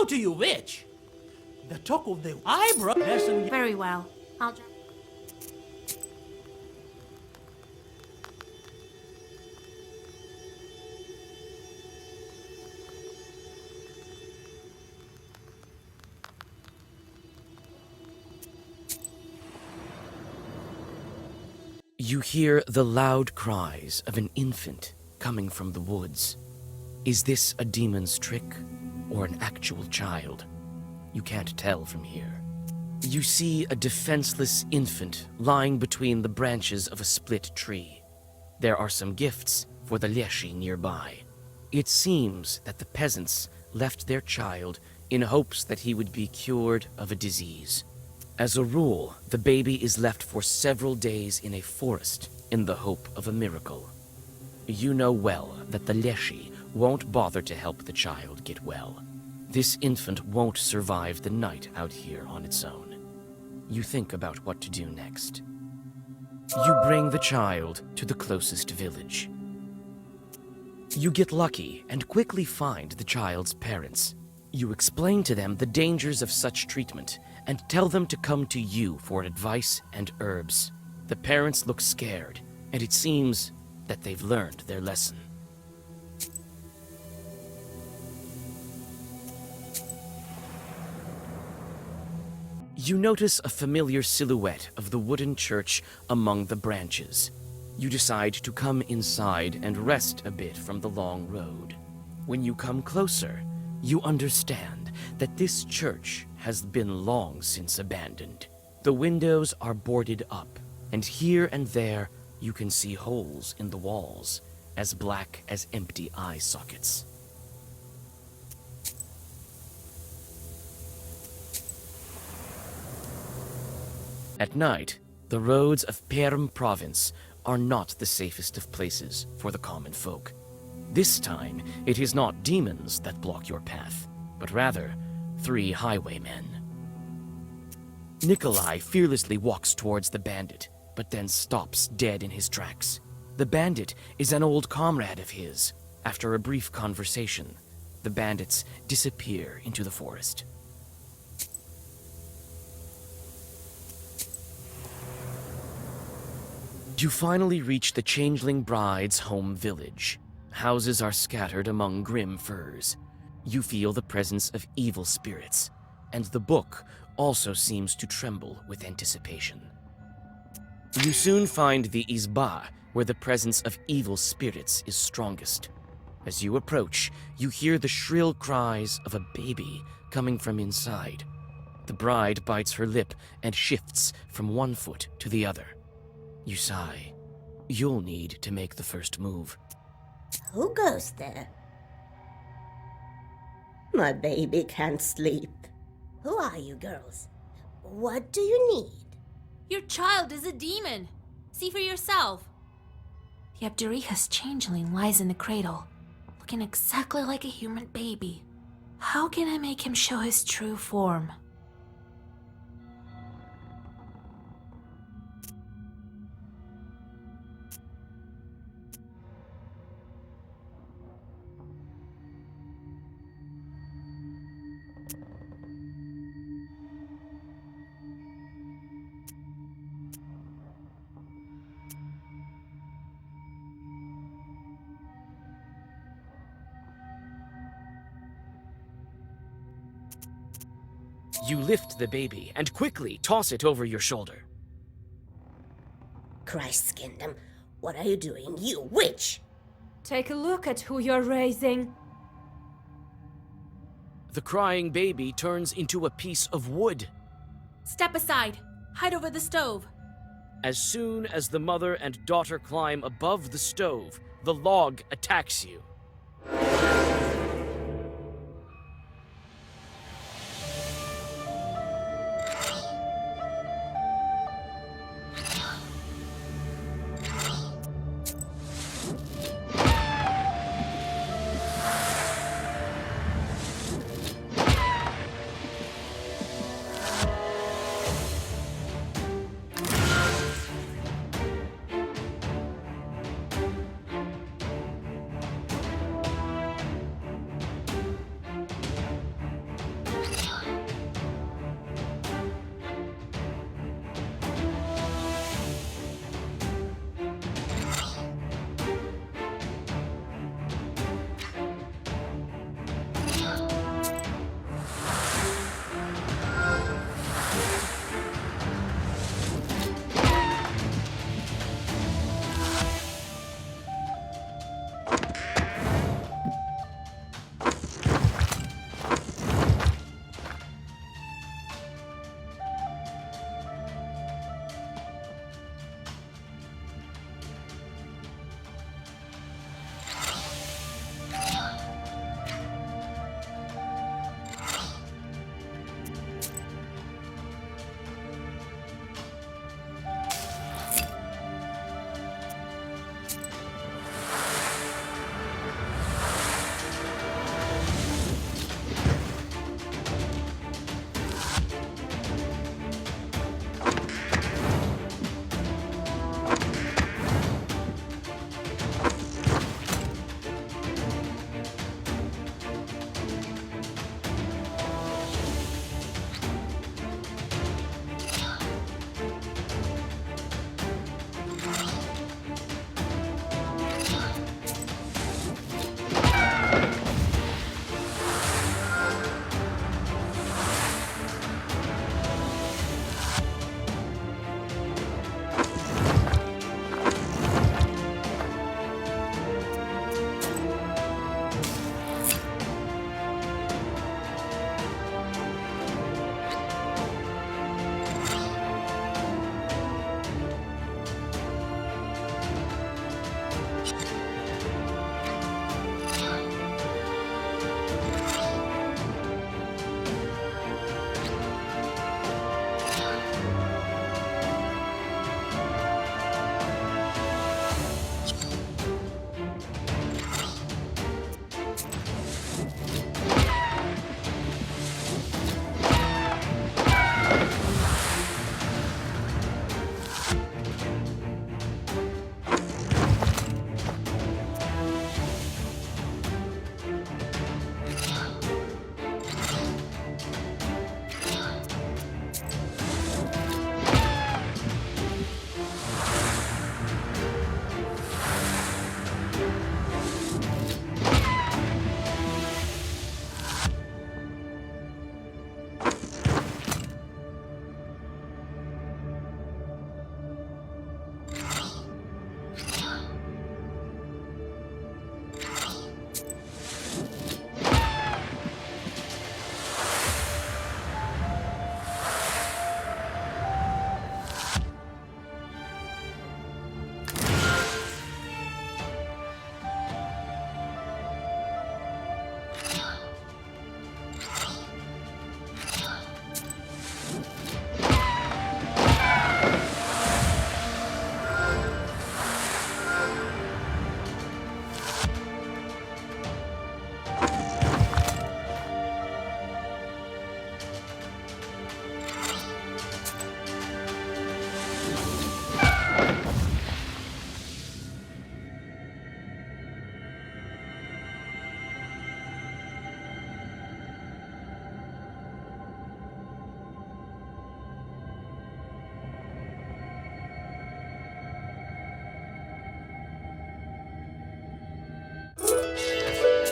Hello to you, witch. The talk of the eyebrow lesson. Very well. I'll just... You hear the loud cries of an infant coming from the woods. Is this a demon's trick or an actual child? You can't tell from here. You see a defenseless infant lying between the branches of a split tree. There are some gifts for the Leshy nearby. It seems that the peasants left their child in hopes that he would be cured of a disease. As a rule, the baby is left for several days in a forest in the hope of a miracle. You know well that the Leshy won't bother to help the child get well. This infant won't survive the night out here on its own. You think about what to do next. You bring the child to the closest village. You get lucky and quickly find the child's parents. You explain to them the dangers of such treatment and tell them to come to you for advice and herbs. The parents look scared, and it seems that they've learned their lesson. You notice a familiar silhouette of the wooden church among the branches. You decide to come inside and rest a bit from the long road. When you come closer, you understand that this church has been long since abandoned. The windows are boarded up, and here and there you can see holes in the walls, as black as empty eye sockets. At night, the roads of Perm province are not the safest of places for the common folk. This time, it is not demons that block your path, but rather 3 highwaymen. Nikolai fearlessly walks towards the bandit, but then stops dead in his tracks. The bandit is an old comrade of his. After a brief conversation, the bandits disappear into the forest. You finally reach the Changeling Bride's home village. Houses are scattered among grim firs. You feel the presence of evil spirits, and the book also seems to tremble with anticipation. You soon find the Izba, where the presence of evil spirits is strongest. As you approach, you hear the shrill cries of a baby coming from inside. The bride bites her lip and shifts from one foot to the other. You sigh. You'll need to make the first move. Who goes there? My baby can't sleep. Who are you girls? What do you need? Your child is a demon. See for yourself. The Abdericha's changeling lies in the cradle, looking exactly like a human baby. How can I make him show his true form? You lift the baby and quickly toss it over your shoulder. Christ's kingdom, what are you doing, you witch? Take a look at who you're raising. The crying baby turns into a piece of wood. Step aside. Hide over the stove. As soon as the mother and daughter climb above the stove, the log attacks you.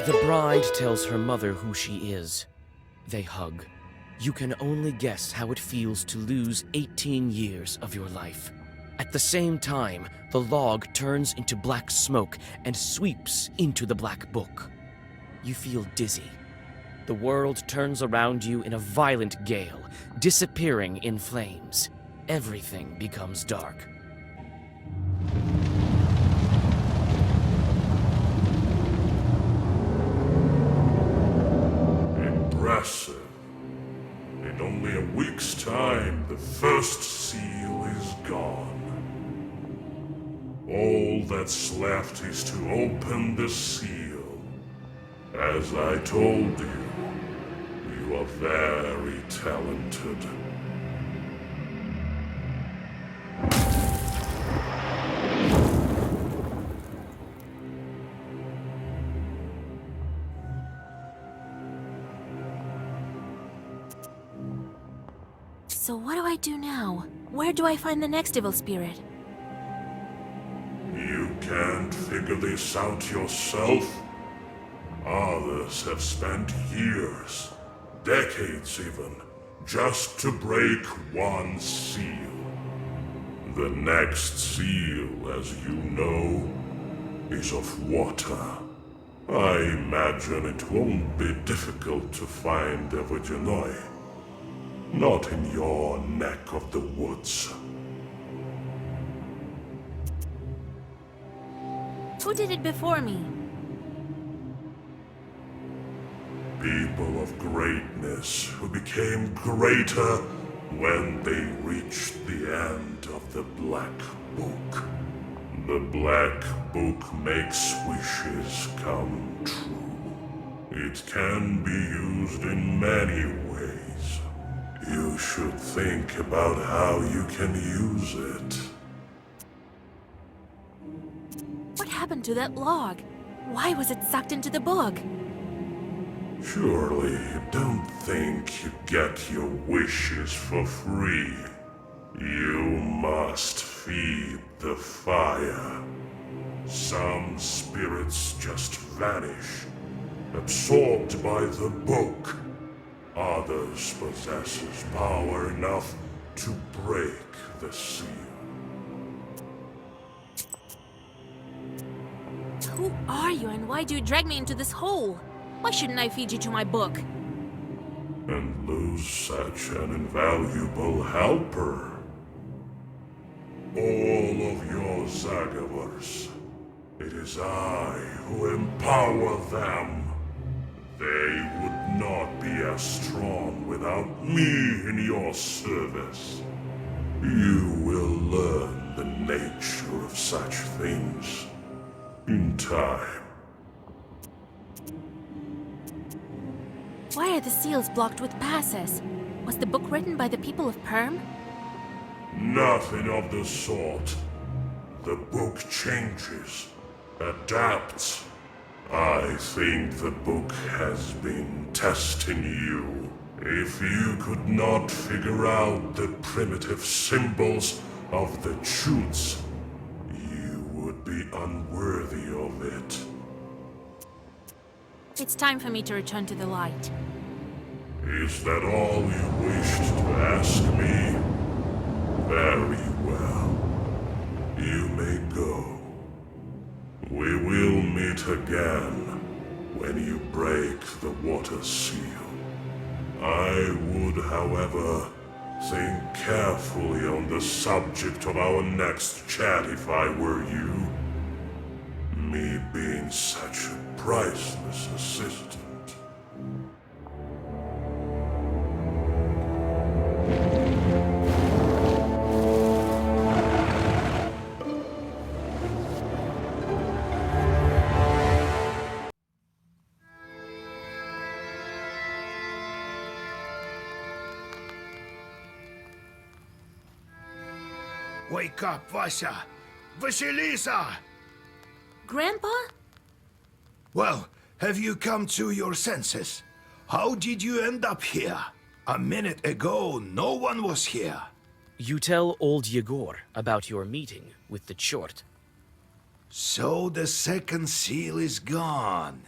The bride tells her mother who she is. They hug. You can only guess how it feels to lose 18 years of your life. At the same time, the log turns into black smoke and sweeps into the black book. You feel dizzy. The world turns around you in a violent gale, disappearing in flames. Everything becomes dark. Impressive. In only a week's time, the first seal is gone. All that's left is to open the seal. As I told you, you are very talented. So what do I do now? Where do I find the next evil spirit? You can't figure this out yourself? Others have spent years, decades even, just to break one seal. The next seal, as you know, is of water. I imagine it won't be difficult to find Evagenoi. Not in your neck of the woods. Who did it before me? People of greatness who became greater when they reached the end of the Black Book. The Black Book makes wishes come true. It can be used in many ways. You should think about how you can use it. What happened to that log? Why was it sucked into the book? Surely you don't think you get your wishes for free. You must feed the fire. Some spirits just vanish, absorbed by the book. Others possesses power enough to break the seal. Who are you and why do you drag me into this hole? Why shouldn't I feed you to my book? And lose such an invaluable helper. All of your Zagavars. It is I who empower them. They would not be as strong without me in your service. You will learn the nature of such things in time. Why are the seals blocked with passes? Was the book written by the people of Perm? Nothing of the sort. The book changes, adapts. I think the book has been testing you. If you could not figure out the primitive symbols of the truths, you would be unworthy of it. It's time for me to return to the light. Is that all you wished to ask me? Very well. You may go. We will meet again when you break the water seal. I would, however, think carefully on the subject of our next chat if I were you. Me being such a priceless assistant. Wake up, Vasya! Vasilisa! Grandpa? Well, have you come to your senses? How did you end up here? A minute ago, no one was here. You tell old Yegor about your meeting with the Chort. So the second seal is gone.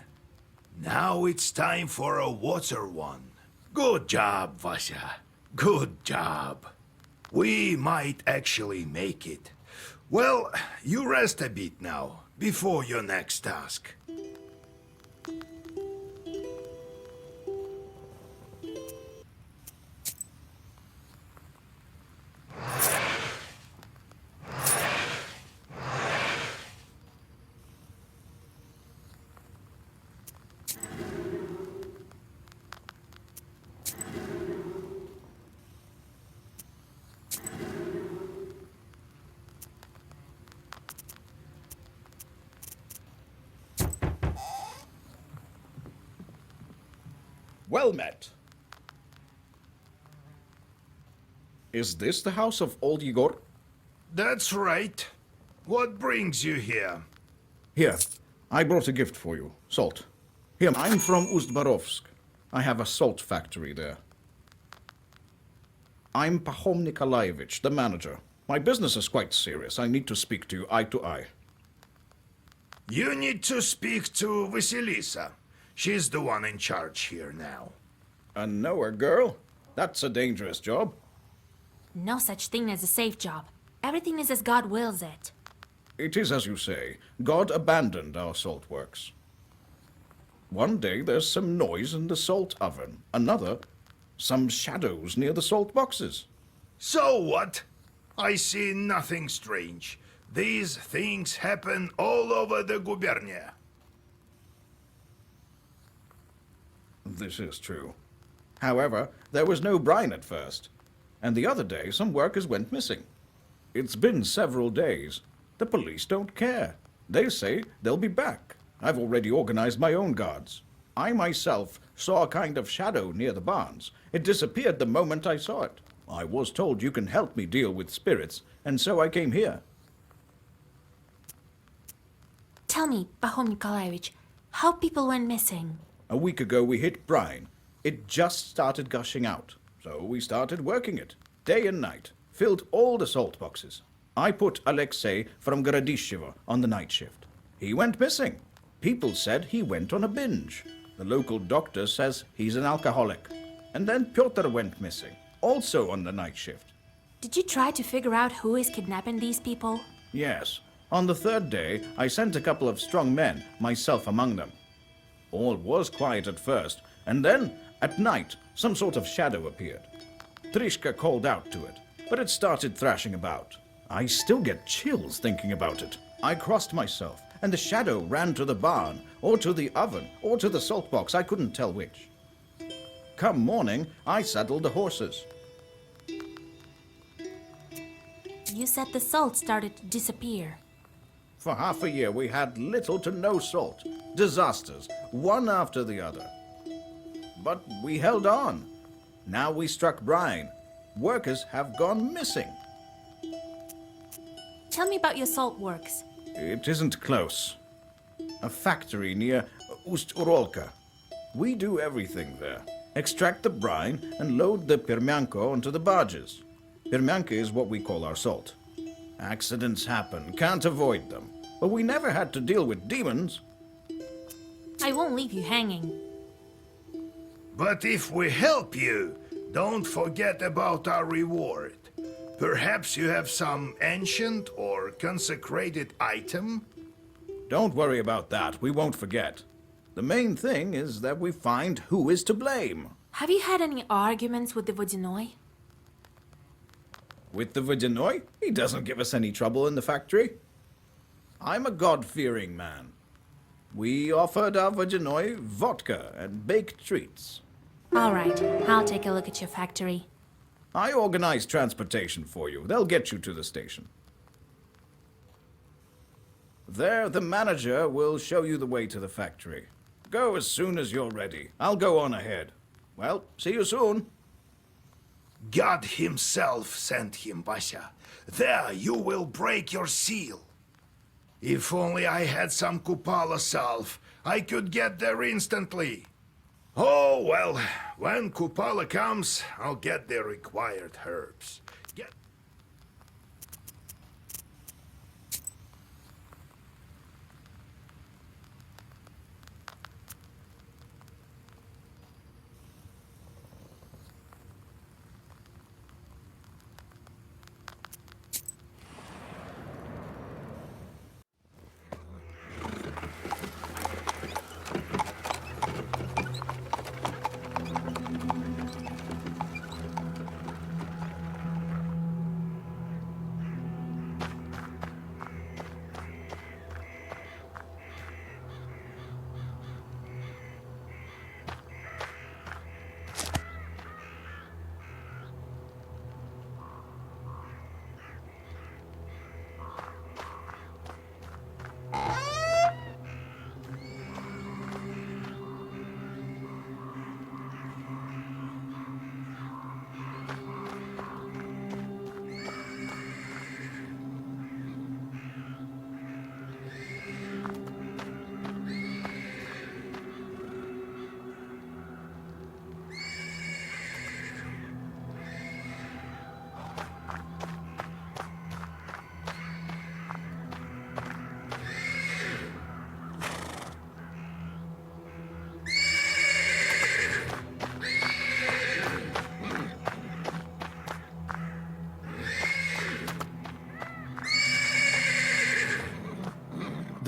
Now it's time for a water one. Good job, Vasya. Good job. We might actually make it. Well, you rest a bit now, before your next task. Well met. Is this the house of old Igor? That's right. What brings you here? Here, I brought a gift for you. Salt. Here, I'm from Ust-Barovsk. I have a salt factory there. I'm Pahom Nikolaevich, the manager. My business is quite serious. I need to speak to you eye to eye. You need to speak to Vasilisa. She's the one in charge here now. A knower girl? That's a dangerous job. No such thing as a safe job. Everything is as God wills it. It is as you say. God abandoned our salt works. One day there's some noise in the salt oven. Another, some shadows near the salt boxes. So what? I see nothing strange. These things happen all over the gubernia. This is true. However, there was no brine at first, and the other day some workers went missing. It's been several days. The police don't care. They say they'll be back. I've already organized my own guards. I myself saw a kind of shadow near the barns. It disappeared the moment I saw it. I was told you can help me deal with spirits, and so I came here. Tell me, Pahom Nikolaevich, how people went missing. A week ago we hit brine. It just started gushing out, so we started working it, day and night, filled all the salt boxes. I put Alexei from Gorodishevo on the night shift. He went missing. People said he went on a binge. The local doctor says he's an alcoholic. And then Pyotr went missing, also on the night shift. Did you try to figure out who is kidnapping these people? Yes. On the third day, I sent a couple of strong men, myself among them. All was quiet at first, and then, at night, some sort of shadow appeared. Trishka called out to it, but it started thrashing about. I still get chills thinking about it. I crossed myself, and the shadow ran to the barn, or to the oven, or to the salt box. I couldn't tell which. Come morning, I saddled the horses. You said the salt started to disappear. For half a year, we had little to no salt. Disasters, one after the other. But we held on. Now we struck brine. Workers have gone missing. Tell me about your salt works. It isn't close. A factory near Ust-Urolka. We do everything there. Extract the brine and load the permyanko onto the barges. Permyanka is what we call our salt. Accidents happen, can't avoid them. But we never had to deal with demons. I won't leave you hanging. But if we help you, don't forget about our reward. Perhaps you have some ancient or consecrated item? Don't worry about that, we won't forget. The main thing is that we find who is to blame. Have you had any arguments with the Vodyanoi? With the Vodyanoi? He doesn't give us any trouble in the factory. I'm a God-fearing man. We offered our Vodyanoi vodka and baked treats. All right, I'll take a look at your factory. I organized transportation for you. They'll get you to the station. There, the manager will show you the way to the factory. Go as soon as you're ready. I'll go on ahead. Well, see you soon. God himself sent him, Vasya. There you will break your seal. If only I had some Kupala salve, I could get there instantly. Oh, well, when Kupala comes, I'll get the required herbs.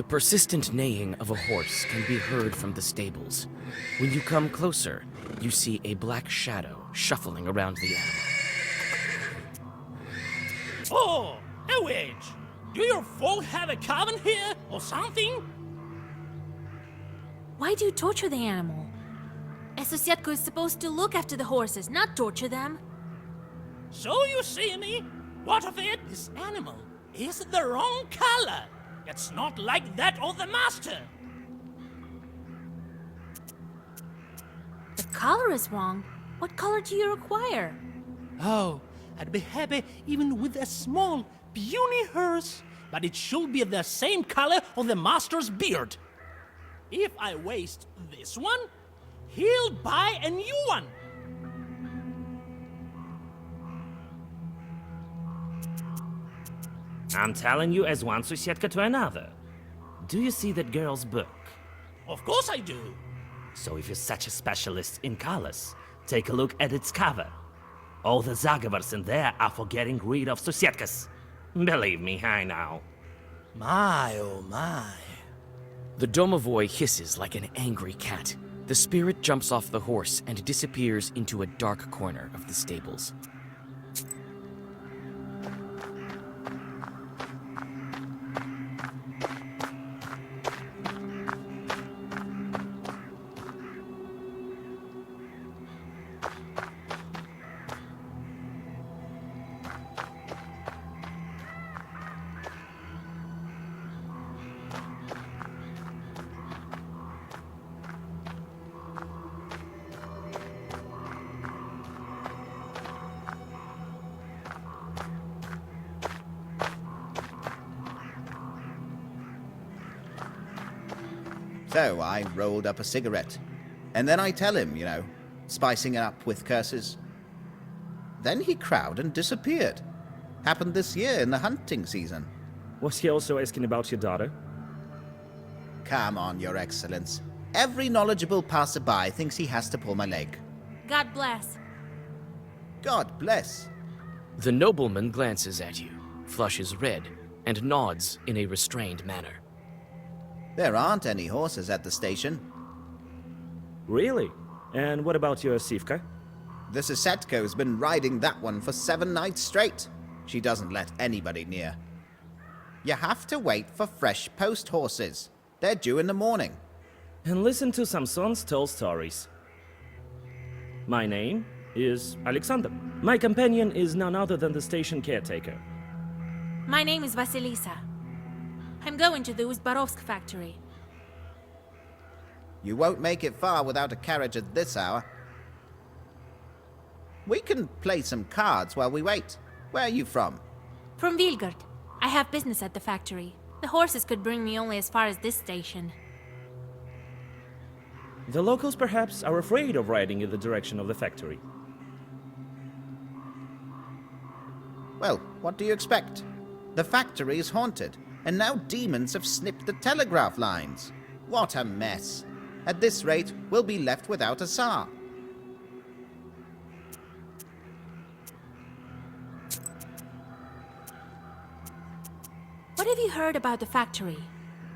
persistent neighing of a horse can be heard from the stables. When you come closer, you see a black shadow shuffling around the animal. Oh, a witch! Do your folk have a coven here or something? Why do you torture the animal? A Sosietko is supposed to look after the horses, not torture them. So you see me? What of it? This animal is the wrong color. It's not like that of the master. The color is wrong. What color do you require? Oh, I'd be happy even with a small, puny horse, but it should be the same color of the master's beard. If I waste this one, he'll buy a new one. I'm telling you as one Sosietka to another. Do you see that girl's book? Of course I do. So if you're such a specialist in colors, take a look at its cover. All the Zagavars in there are for getting rid of Sosietkas. Believe me, I know. My, oh my. The domovoi hisses like an angry cat. The spirit jumps off the horse and disappears into a dark corner of the stables. So I rolled up a cigarette. And then I tell him, you know, spicing it up with curses. Then he crowed and disappeared. Happened this year in the hunting season. Was he also asking about your daughter? Come on, Your Excellence. Every knowledgeable passerby thinks he has to pull my leg. God bless. God bless. The nobleman glances at you, flushes red, and nods in a restrained manner. There aren't any horses at the station. Really? And what about your Sivka? The Sositko's been riding that one for 7 nights straight. She doesn't let anybody near. You have to wait for fresh post horses. They're due in the morning. And listen to Samson's tall stories. My name is Alexander. My companion is none other than the station caretaker. My name is Vasilisa. I'm going to the Uzbarovsk factory. You won't make it far without a carriage at this hour. We can play some cards while we wait. Where are you from? From Vilgard. I have business at the factory. The horses could bring me only as far as this station. The locals perhaps are afraid of riding in the direction of the factory. Well, what do you expect? The factory is haunted, and now demons have snipped the telegraph lines. What a mess. At this rate, we'll be left without a Tsar. What have you heard about the factory?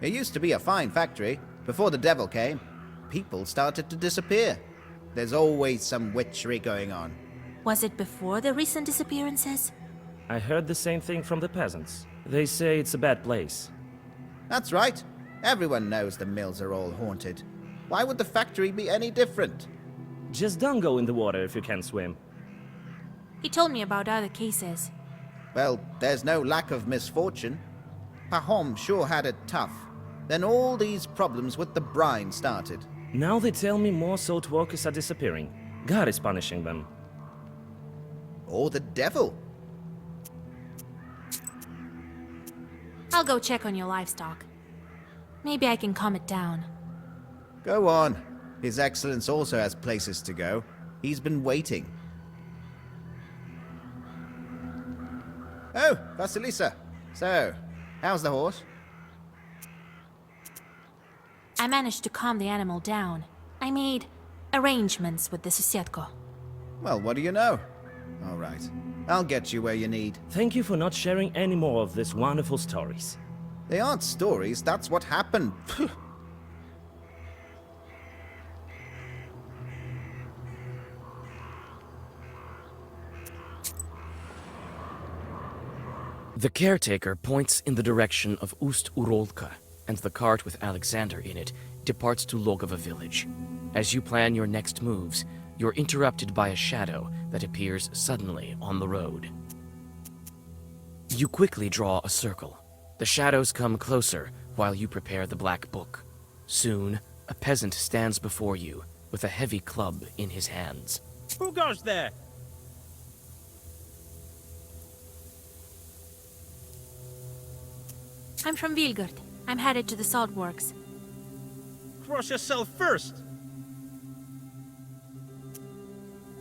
It used to be a fine factory. Before the devil came, people started to disappear. There's always some witchery going on. Was it before the recent disappearances? I heard the same thing from the peasants. They say it's a bad place. That's right. Everyone knows the mills are all haunted. Why would the factory be any different? Just don't go in the water if you can't swim. He told me about other cases. Well, there's no lack of misfortune. Pahom sure had it tough. Then all these problems with the brine started. Now they tell me more salt workers are disappearing. God is punishing them. Or the devil. I'll go check on your livestock. Maybe I can calm it down. Go on. His Excellence also has places to go. He's been waiting. Oh, Vasilisa. So, how's the horse? I managed to calm the animal down. I made arrangements with the Sosietko. Well, what do you know? All right. I'll get you where you need. Thank you for not sharing any more of these wonderful stories. They aren't stories, that's what happened. The caretaker points in the direction of Ust-Urolka, and the cart with Alexander in it departs to Logova village. As you plan your next moves, you're interrupted by a shadow that appears suddenly on the road. You quickly draw a circle. The shadows come closer while you prepare the black book. Soon, a peasant stands before you with a heavy club in his hands. Who goes there? I'm from Vilgard. I'm headed to the salt works. Cross yourself first.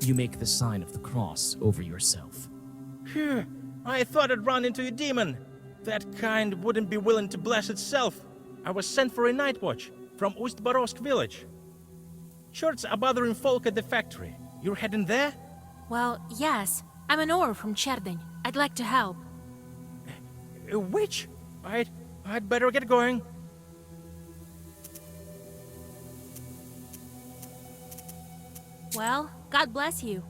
You make the sign of the cross over yourself. Phew, I thought I'd run into a demon. That kind wouldn't be willing to bless itself. I was sent for a night watch from Ust-Barovsk village. Shorts are bothering folk at the factory. You're heading there? Well, yes. I'm an ore from Cherdyn. I'd like to help. A witch? I'd better get going. Well, God bless you.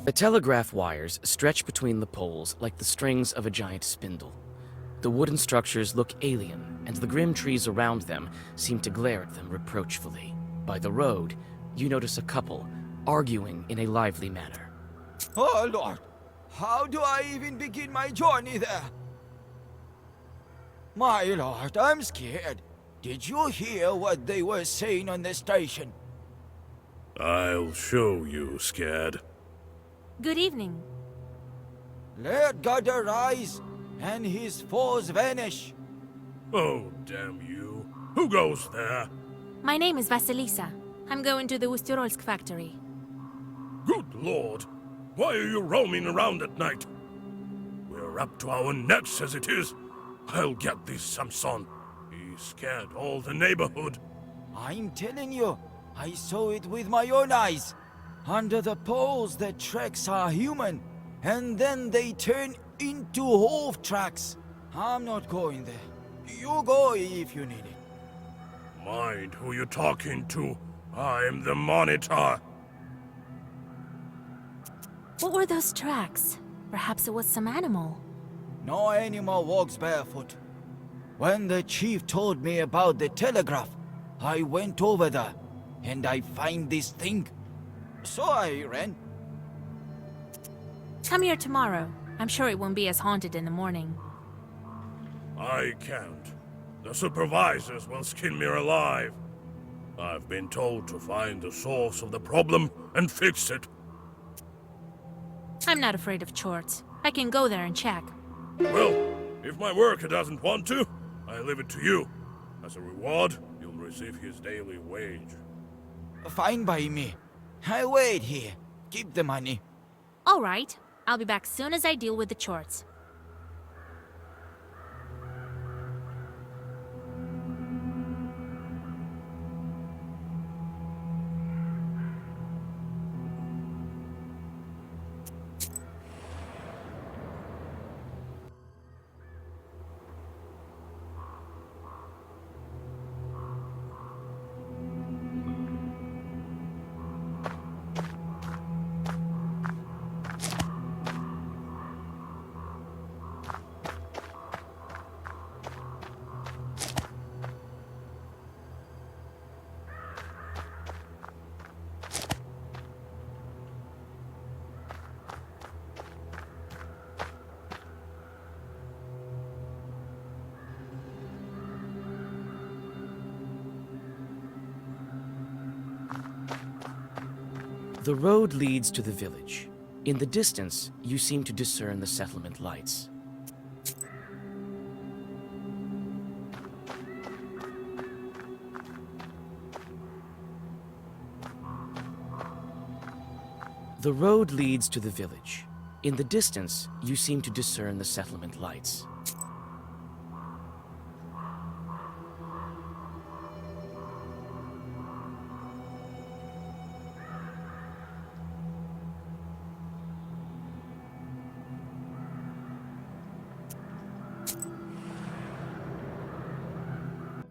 The telegraph wires stretch between the poles like the strings of a giant spindle. The wooden structures look alien, and the grim trees around them seem to glare at them reproachfully. By the road, you notice a couple arguing in a lively manner. Oh, Lord! How do I even begin my journey there? My lord, I'm scared. Did you hear what they were saying on the station? I'll show you, scared. Good evening. Let God arise, and his foes vanish. Oh, damn you. Who goes there? My name is Vasilisa. I'm going to the Ust-Urolsk factory. Good lord. Why are you roaming around at night? We're up to our necks as it is. I'll get this Samson. He scared all the neighborhood. I'm telling you, I saw it with my own eyes. Under the poles, the tracks are human, and then they turn into hoof tracks. I'm not going there. You go if you need it. Mind who you're talking to. I'm the monitor. What were those tracks? Perhaps it was some animal. No animal walks barefoot. When the chief told me about the telegraph, I went over there, and I find this thing. So I ran. Come here tomorrow. I'm sure it won't be as haunted in the morning. I can't. The supervisors will skin me alive. I've been told to find the source of the problem and fix it. I'm not afraid of Chorts. I can go there and check. Well, if my worker doesn't want to, I leave it to you. As a reward, you'll receive his daily wage. Fine by me. I'll wait here. Keep the money. All right. I'll be back soon as I deal with the Chorts. The road leads to the village. In the distance, you seem to discern the settlement lights. The road leads to the village. In the distance, you seem to discern the settlement lights.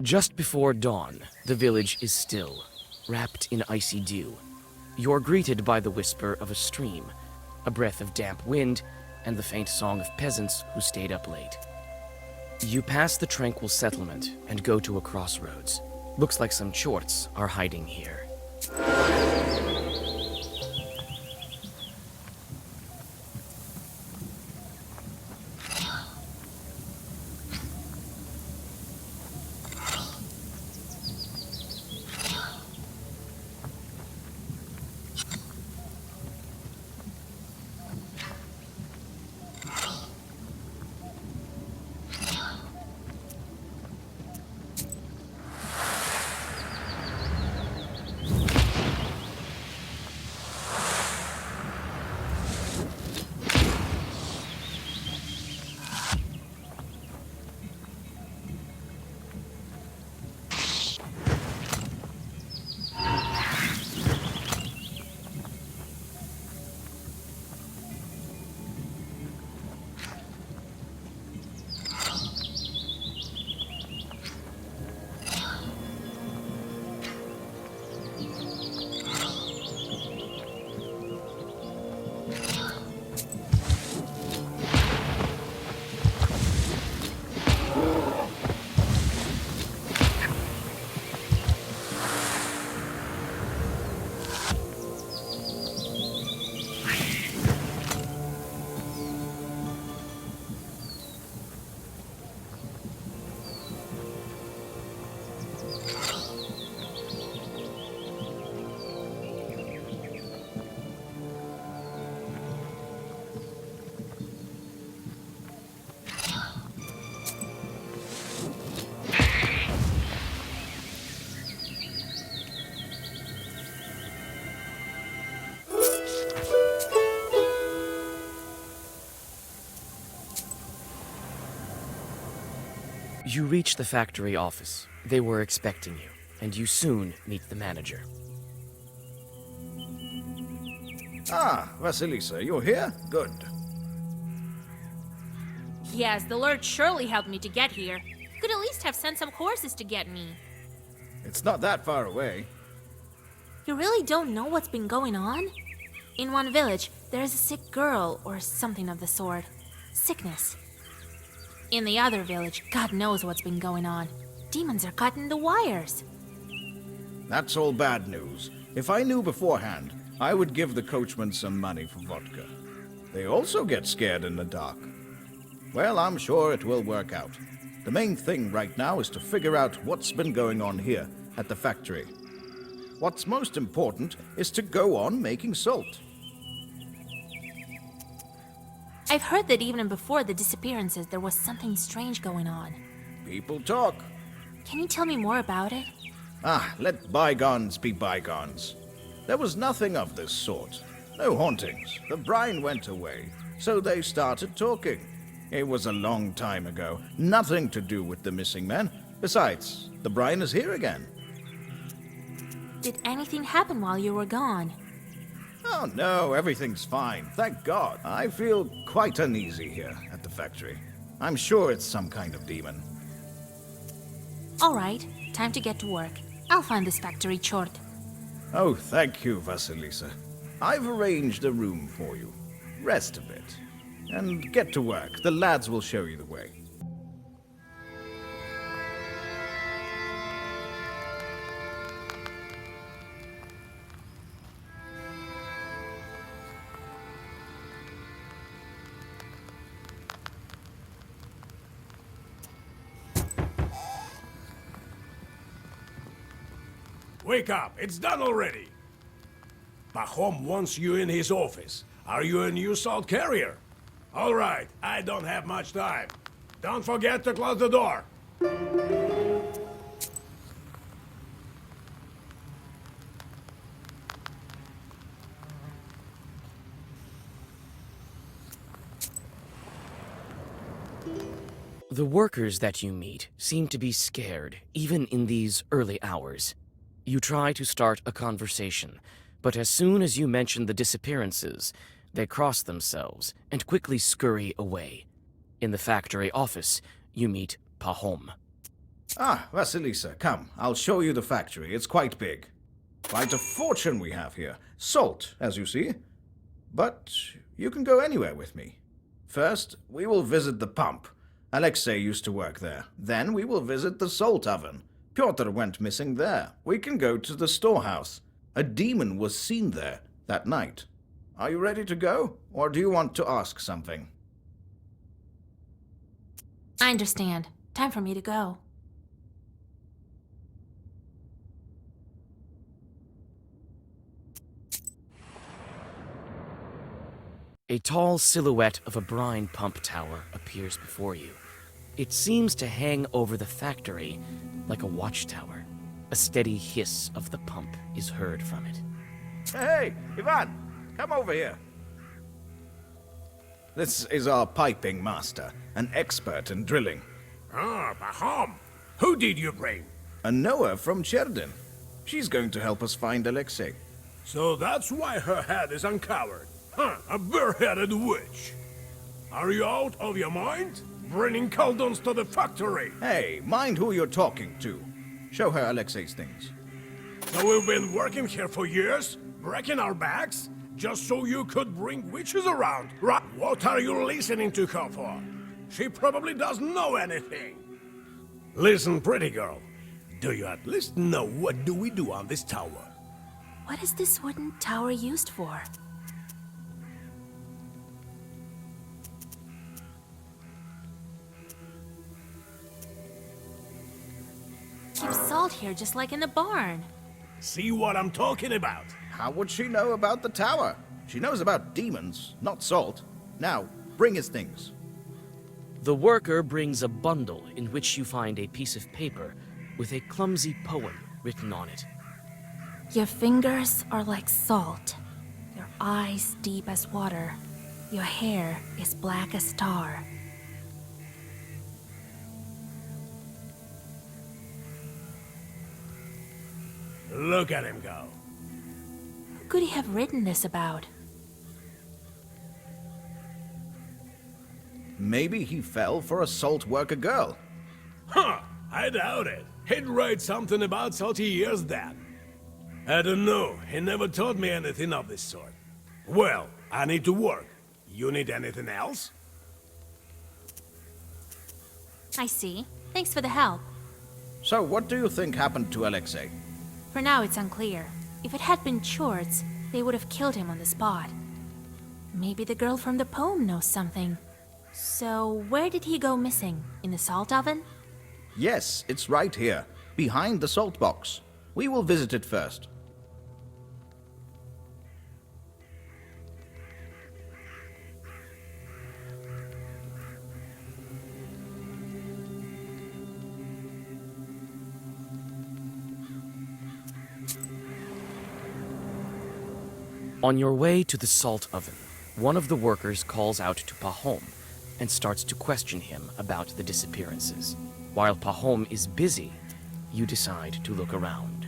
Just before dawn, the village is still, wrapped in icy dew. You're greeted by the whisper of a stream, a breath of damp wind, and the faint song of peasants who stayed up late. You pass the tranquil settlement and go to a crossroads. Looks like some chorts are hiding here. You reach the factory office. They were expecting you, and you soon meet the manager. Ah, Vasilisa, you're here? Good. Yes, the Lord surely helped me to get here. Could at least have sent some horses to get me. It's not that far away. You really don't know what's been going on? In one village, there is a sick girl, or something of the sort. Sickness. In the other village, God knows what's been going on. Demons are cutting the wires. That's all bad news. If I knew beforehand, I would give the coachman some money for vodka. They also get scared in the dark. Well, I'm sure it will work out. The main thing right now is to figure out what's been going on here at the factory. What's most important is to go on making salt. I've heard that even before the disappearances, there was something strange going on. People talk. Can you tell me more about it? Ah, let bygones be bygones. There was nothing of this sort. No hauntings. The brine went away, so they started talking. It was a long time ago. Nothing to do with the missing men. Besides, the brine is here again. Did anything happen while you were gone? Oh no, everything's fine. Thank God. I feel quite uneasy here at the factory. I'm sure it's some kind of demon. All right, time to get to work. I'll find this factory chort. Oh, thank you, Vasilisa. I've arranged a room for you. Rest a bit. And get to work. The lads will show you the way. Wake up! It's done already! Pahom wants you in his office. Are you a new salt carrier? All right, I don't have much time. Don't forget to close the door. The workers that you meet seem to be scared, even in these early hours. You try to start a conversation, but as soon as you mention the disappearances, they cross themselves and quickly scurry away. In the factory office, you meet Pahom. Ah, Vasilisa, come. I'll show you the factory. It's quite big. Quite a fortune we have here. Salt, as you see. But you can go anywhere with me. First, we will visit the pump. Alexei used to work there. Then we will visit the salt oven. Pyotr went missing there. We can go to the storehouse. A demon was seen there that night. Are you ready to go? Or do you want to ask something? I understand. Time for me to go. A tall silhouette of a brine pump tower appears before you. It seems to hang over the factory like a watchtower. A steady hiss of the pump is heard from it. Hey, Ivan, come over here. This is our piping master, an expert in drilling. Ah, Pahom. Who did you bring? A Noah from Cherdin. She's going to help us find Alexei. So that's why her head is uncovered. Huh, a bare-headed witch. Are you out of your mind? Bringing cauldrons to the factory. Hey, mind who you're talking to. Show her Alexei's things. So we've been working here for years, breaking our backs, just so you could bring witches around, right? What are you listening to her for? She probably doesn't know anything. Listen, pretty girl, do you at least know what do we do on this tower? What is this wooden tower used for? Keep salt here just like in a barn. See what I'm talking about? How would she know about the tower? She knows about demons, not salt. Now, bring his things. The worker brings a bundle in which you find a piece of paper with a clumsy poem written on it. Your fingers are like salt, your eyes deep as water, your hair is black as tar. Look at him go. Who could he have written this about? Maybe he fell for a salt worker girl. Huh, I doubt it. He'd write something about salty years then. I don't know, he never taught me anything of this sort. Well, I need to work. You need anything else? I see. Thanks for the help. So what do you think happened to Alexei? For now, it's unclear. If it had been Chorts, they would have killed him on the spot. Maybe the girl from the poem knows something. So, where did he go missing? In the salt oven? Yes, it's right here, behind the salt box. We will visit it first. On your way to the salt oven, one of the workers calls out to Pahom and starts to question him about the disappearances. While Pahom is busy, you decide to look around.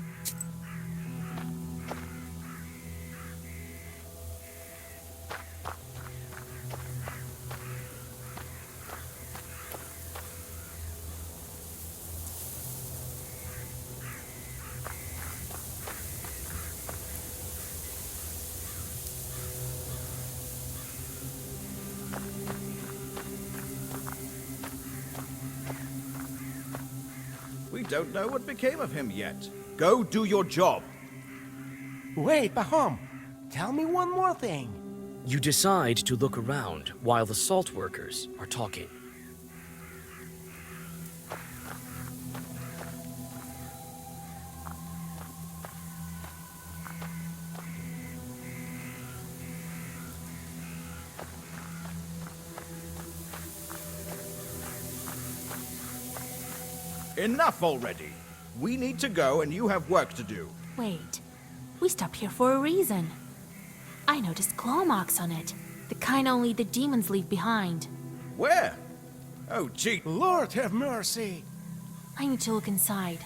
We don't know what became of him yet. Go do your job. Wait, Pahom. Tell me one more thing. You decide to look around while the salt workers are talking. Enough already. We need to go and you have work to do. Wait. We stopped here for a reason. I noticed claw marks on it. The kind only the demons leave behind. Where? Oh, gee. Lord have mercy. I need to look inside.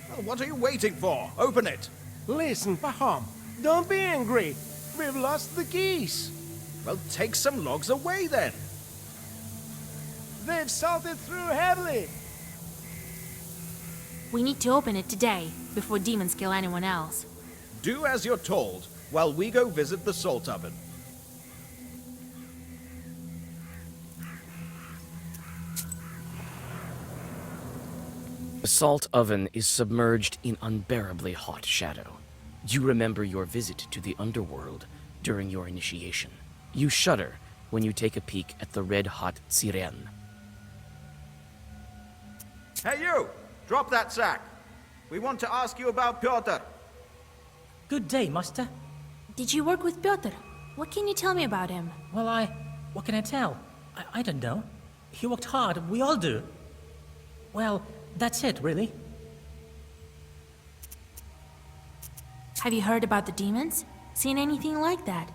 Well, what are you waiting for? Open it. Listen, Pahom. Don't be angry. We've lost the keys. Well, take some logs away then. They've salted through heavily. We need to open it today, before demons kill anyone else. Do as you're told, while we go visit the salt oven. The salt oven is submerged in unbearably hot shadow. You remember your visit to the underworld during your initiation. You shudder when you take a peek at the red-hot siren. Hey you! Drop that sack! We want to ask you about Pyotr. Good day, master. Did you work with Pyotr? What can you tell me about him? Well, what can I tell? I don't know. He worked hard, we all do. Well, that's it, really. Have you heard about the demons? Seen anything like that?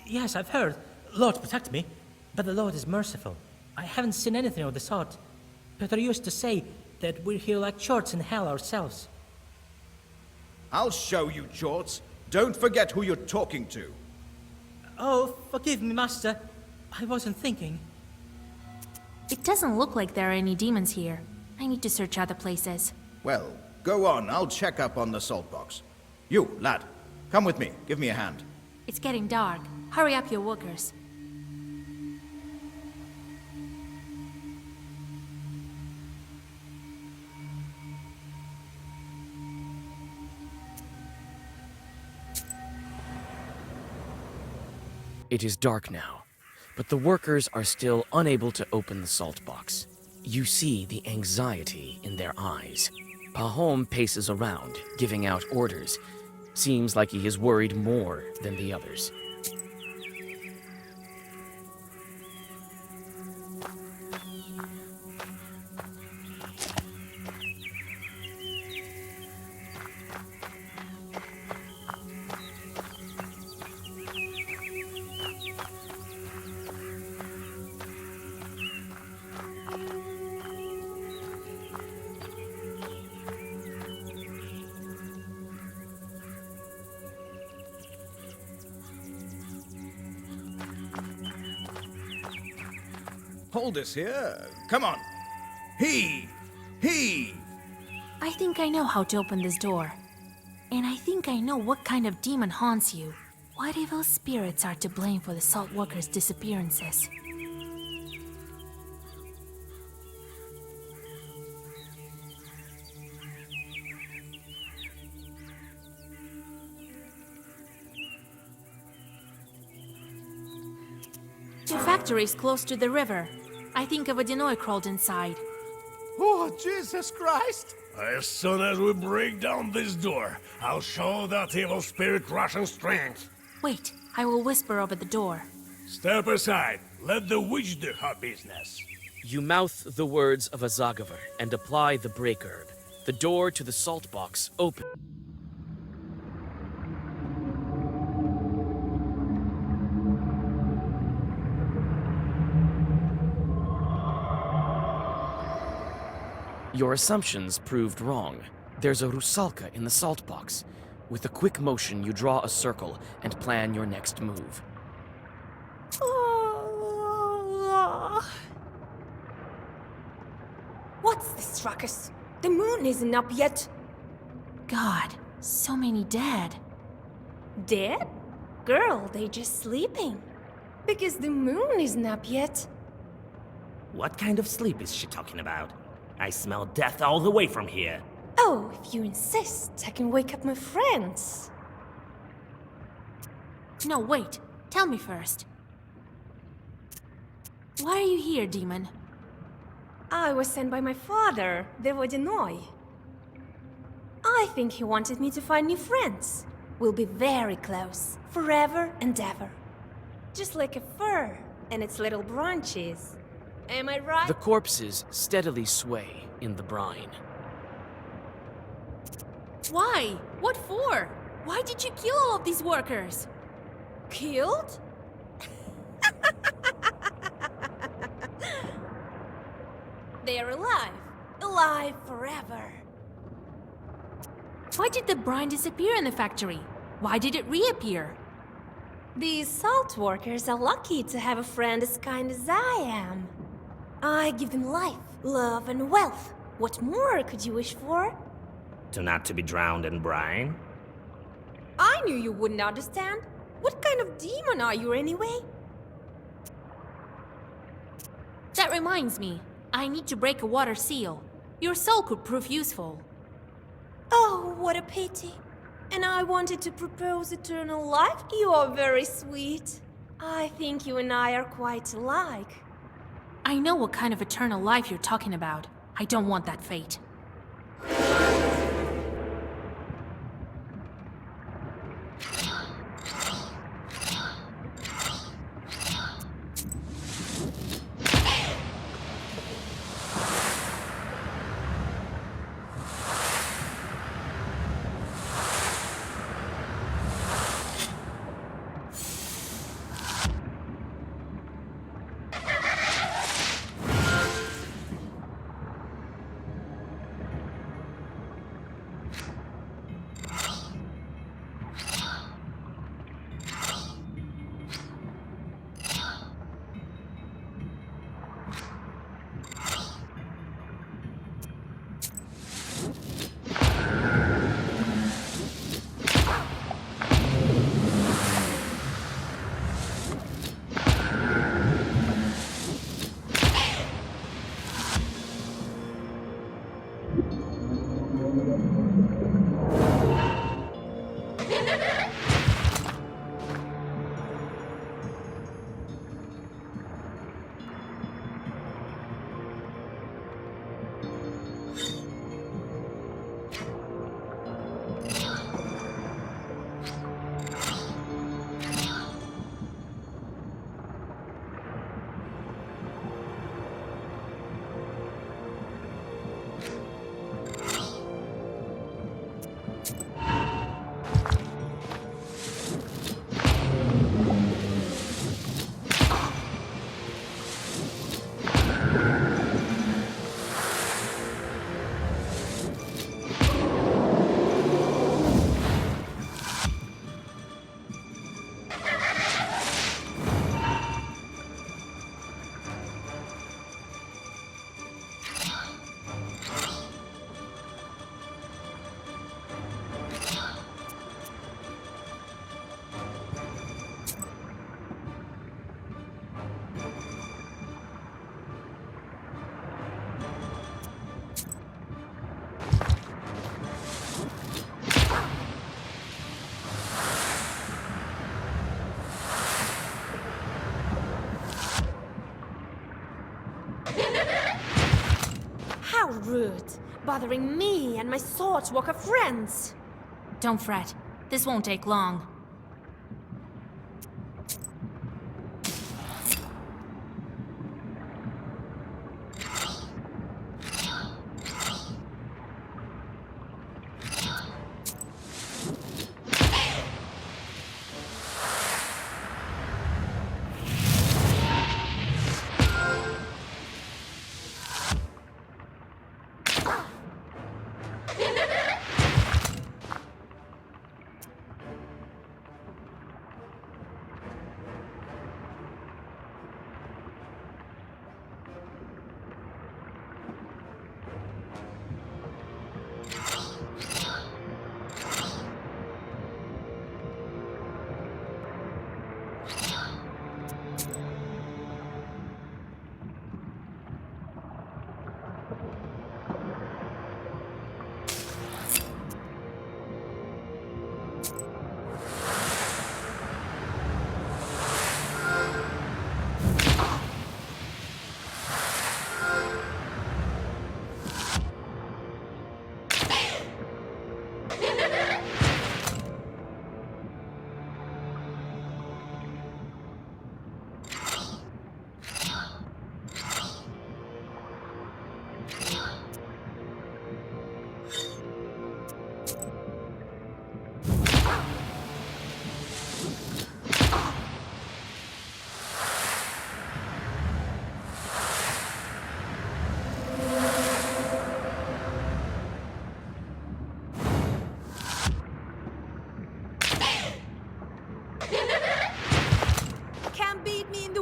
Yes, I've heard. Lord protect me, but the Lord is merciful. I haven't seen anything of the sort. Peter used to say that we're here like chorts in hell ourselves. I'll show you, Jorts. Don't forget who you're talking to. Oh, forgive me, master. I wasn't thinking. It doesn't look like there are any demons here. I need to search other places. Well, go on. I'll check up on the salt box. You, lad, come with me. Give me a hand. It's getting dark. Hurry up, your workers. It is dark now, but the workers are still unable to open the salt box. You see the anxiety in their eyes. Pahom paces around, giving out orders. Seems like he is worried more than the others. Hold us here. Come on. He! I think I know how to open this door. And I think I know what kind of demon haunts you. What evil spirits are to blame for the salt workers' disappearances? Your factory is close to the river. I think a Vodinoy crawled inside. Oh, Jesus Christ! As soon as we break down this door, I'll show that evil spirit Russian strength. Wait, I will whisper over the door. Step aside. Let the witch do her business. You mouth the words of a Zagaver and apply the break herb. The door to the salt box opens. Your assumptions proved wrong. There's a rusalka in the salt box. With a quick motion, you draw a circle and plan your next move. What's this, ruckus? The moon isn't up yet. God, so many dead. Dead? Girl, they just sleeping. Because the moon isn't up yet. What kind of sleep is she talking about? I smell death all the way from here. Oh, if you insist, I can wake up my friends. No, wait. Tell me first. Why are you here, demon? I was sent by my father, the Vodinoy. I think he wanted me to find new friends. We'll be very close, forever and ever. Just like a fir and its little branches. Am I right? The corpses steadily sway in the brine. Why? What for? Why did you kill all of these workers? Killed? They're alive. Alive forever. Why did the brine disappear in the factory? Why did it reappear? These salt workers are lucky to have a friend as kind as I am. I give them life, love, and wealth. What more could you wish for? To not to be drowned in brine? I knew you wouldn't understand. What kind of demon are you anyway? That reminds me, I need to break a water seal. Your soul could prove useful. Oh, what a pity. And I wanted to propose eternal life? You are very sweet. I think you and I are quite alike. I know what kind of eternal life you're talking about. I don't want that fate. How rude! Bothering me and my swordwalker friends! Don't fret. This won't take long.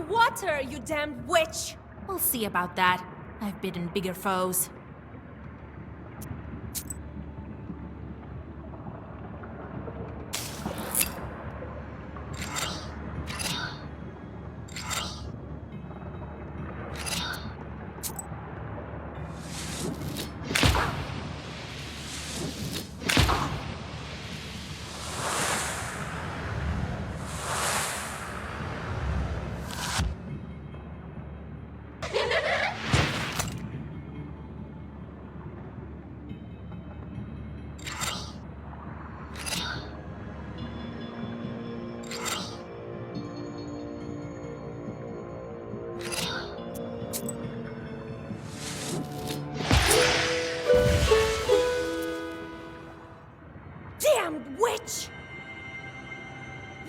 Water, you damned witch! We'll see about that. I've bidden bigger foes. witch!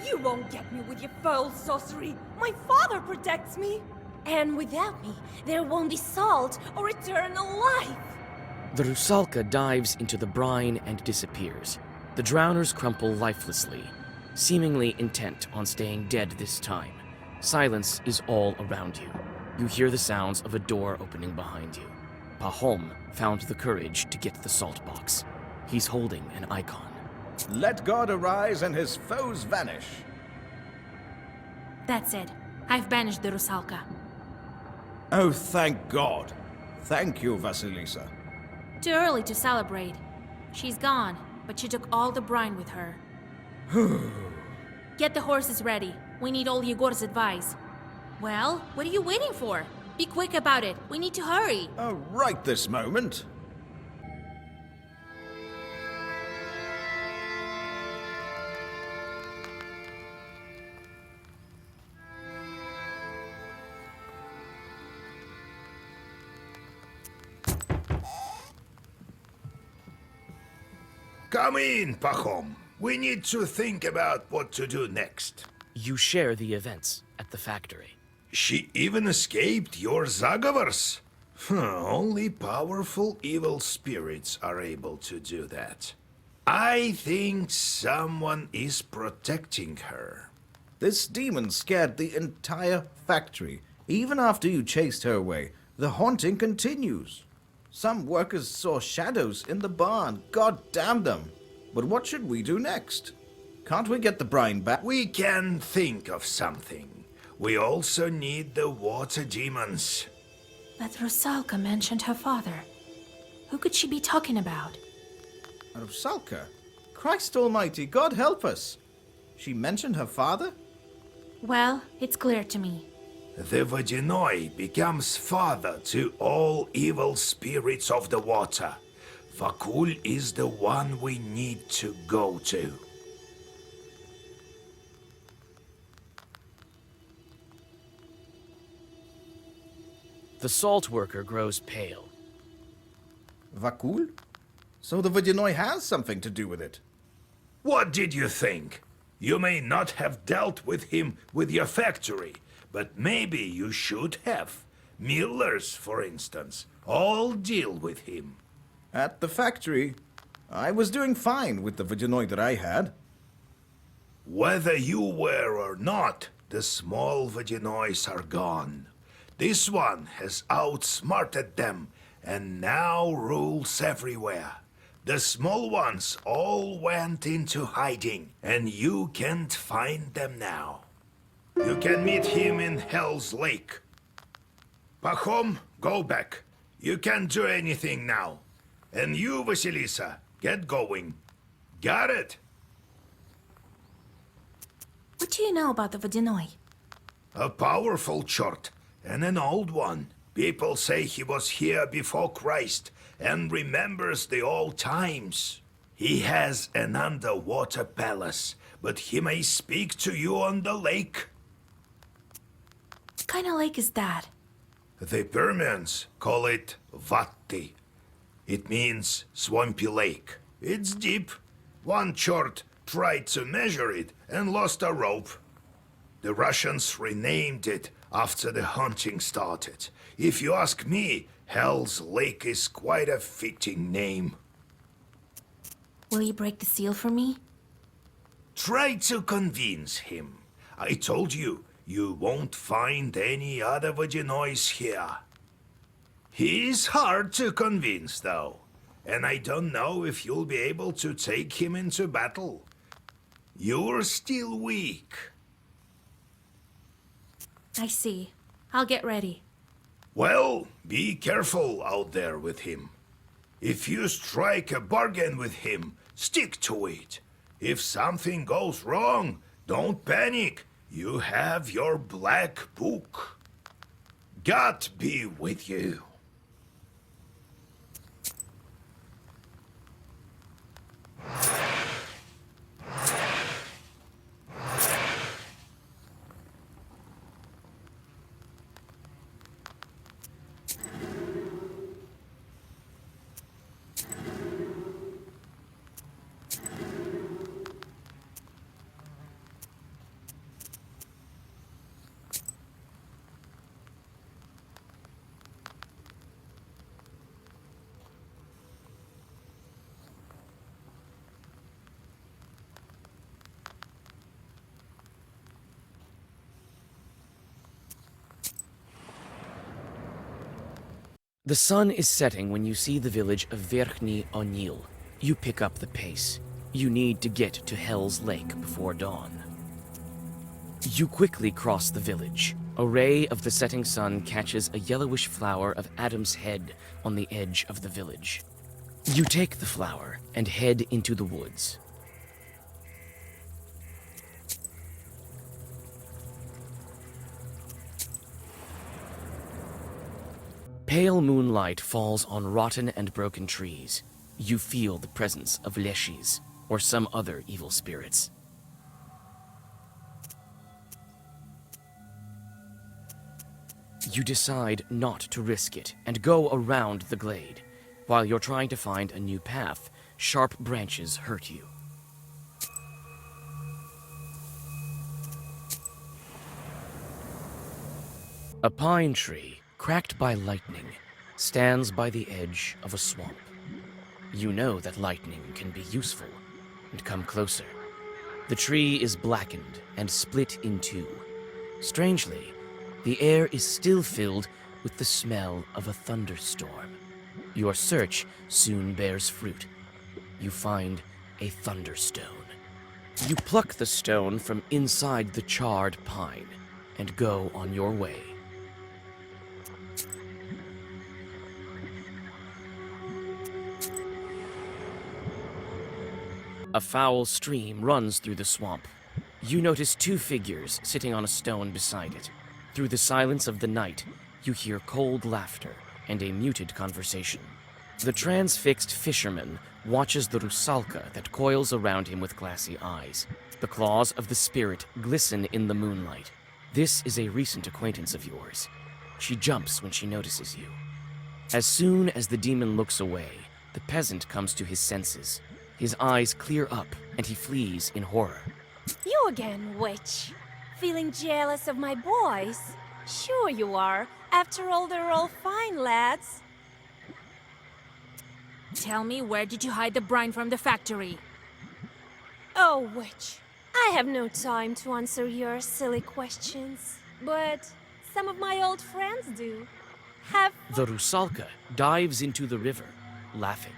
You won't get me with your foul sorcery. My father protects me. And without me, there won't be salt or eternal life. The Rusalka dives into the brine and disappears. The drowners crumple lifelessly, seemingly intent on staying dead this time. Silence is all around you. You hear the sounds of a door opening behind you. Pahom found the courage to get the salt box. He's holding an icon. Let God arise and his foes vanish. That's it. I've banished the Rusalka. Oh, thank God. Thank you, Vasilisa. Too early to celebrate. She's gone, but she took all the brine with her. Get the horses ready. We need all Yegor's advice. Well, what are you waiting for? Be quick about it. We need to hurry. Right this moment. Come in, Pahom. We need to think about what to do next. You share the events at the factory. She even escaped your Zagavars. Only powerful evil spirits are able to do that. I think someone is protecting her. This demon scared the entire factory. Even after you chased her away, the haunting continues. Some workers saw shadows in the barn. God damn them. But what should we do next? Can't we get the brine back? We can think of something. We also need the water demons. That Rusalka mentioned her father. Who could she be talking about? Rusalka? Christ almighty, God help us. She mentioned her father? Well, it's clear to me. The Vodinoi becomes father to all evil spirits of the water. Vakul is the one we need to go to. The salt worker grows pale. Vakul? So the Vodinoi has something to do with it. What did you think? You may not have dealt with him with your factory, but maybe you should have. Millers, for instance, all deal with him. At the factory, I was doing fine with the Vodinoi that I had. Whether you were or not, the small Vodinois are gone. This one has outsmarted them and now rules everywhere. The small ones all went into hiding, and you can't find them now. You can meet him in Hell's Lake. Pahom, go back. You can't do anything now. And you, Vasilisa, get going. Got it? What do you know about the Vodinoi? A powerful chort, and an old one. People say he was here before Christ and remembers the old times. He has an underwater palace, but he may speak to you on the lake. What kind of lake is that? The Permians call it Vatti. It means swampy lake. It's deep. One chort tried to measure it and lost a rope. The Russians renamed it after the hunting started. If you ask me, Hell's Lake is quite a fitting name. Will you break the seal for me? Try to convince him. I told you, you won't find any other Vodinois here. He's hard to convince, though, and I don't know if you'll be able to take him into battle. You're still weak. I see. I'll get ready. Well, be careful out there with him. If you strike a bargain with him, stick to it. If something goes wrong, don't panic. You have your black book. God be with you. The sun is setting when you see the village of Verkhny O'Neill. You pick up the pace. You need to get to Hell's Lake before dawn. You quickly cross the village. A ray of the setting sun catches a yellowish flower of Adam's head on the edge of the village. You take the flower and head into the woods. Pale moonlight falls on rotten and broken trees. You feel the presence of leshis, or some other evil spirits. You decide not to risk it and go around the glade. While you're trying to find a new path, sharp branches hurt you. A pine tree, cracked by lightning, stands by the edge of a swamp. You know that lightning can be useful, and come closer. The tree is blackened and split in two. Strangely, the air is still filled with the smell of a thunderstorm. Your search soon bears fruit. You find a thunderstone. You pluck the stone from inside the charred pine and go on your way. A foul stream runs through the swamp. You notice two figures sitting on a stone beside it. Through the silence of the night, you hear cold laughter and a muted conversation. The transfixed fisherman watches the rusalka that coils around him with glassy eyes. The claws of the spirit glisten in the moonlight. This is a recent acquaintance of yours. She jumps when she notices you. As soon as the demon looks away, the peasant comes to his senses. His eyes clear up, and he flees in horror. You again, witch. Feeling jealous of my boys? Sure you are. After all, they're all fine lads. Tell me, where did you hide the brine from the factory? Oh, witch. I have no time to answer your silly questions. But some of my old friends do. The rusalka dives into the river, laughing.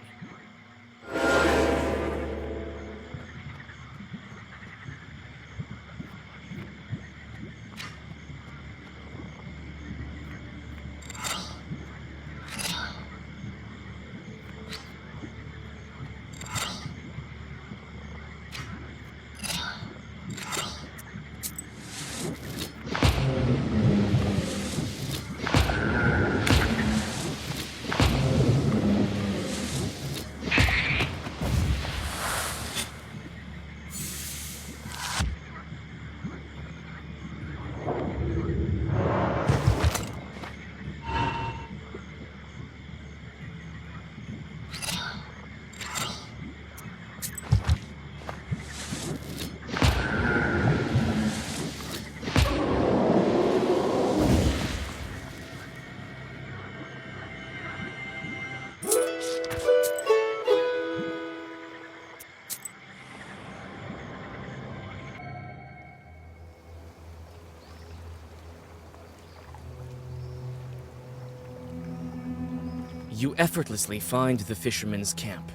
You effortlessly find the fisherman's camp.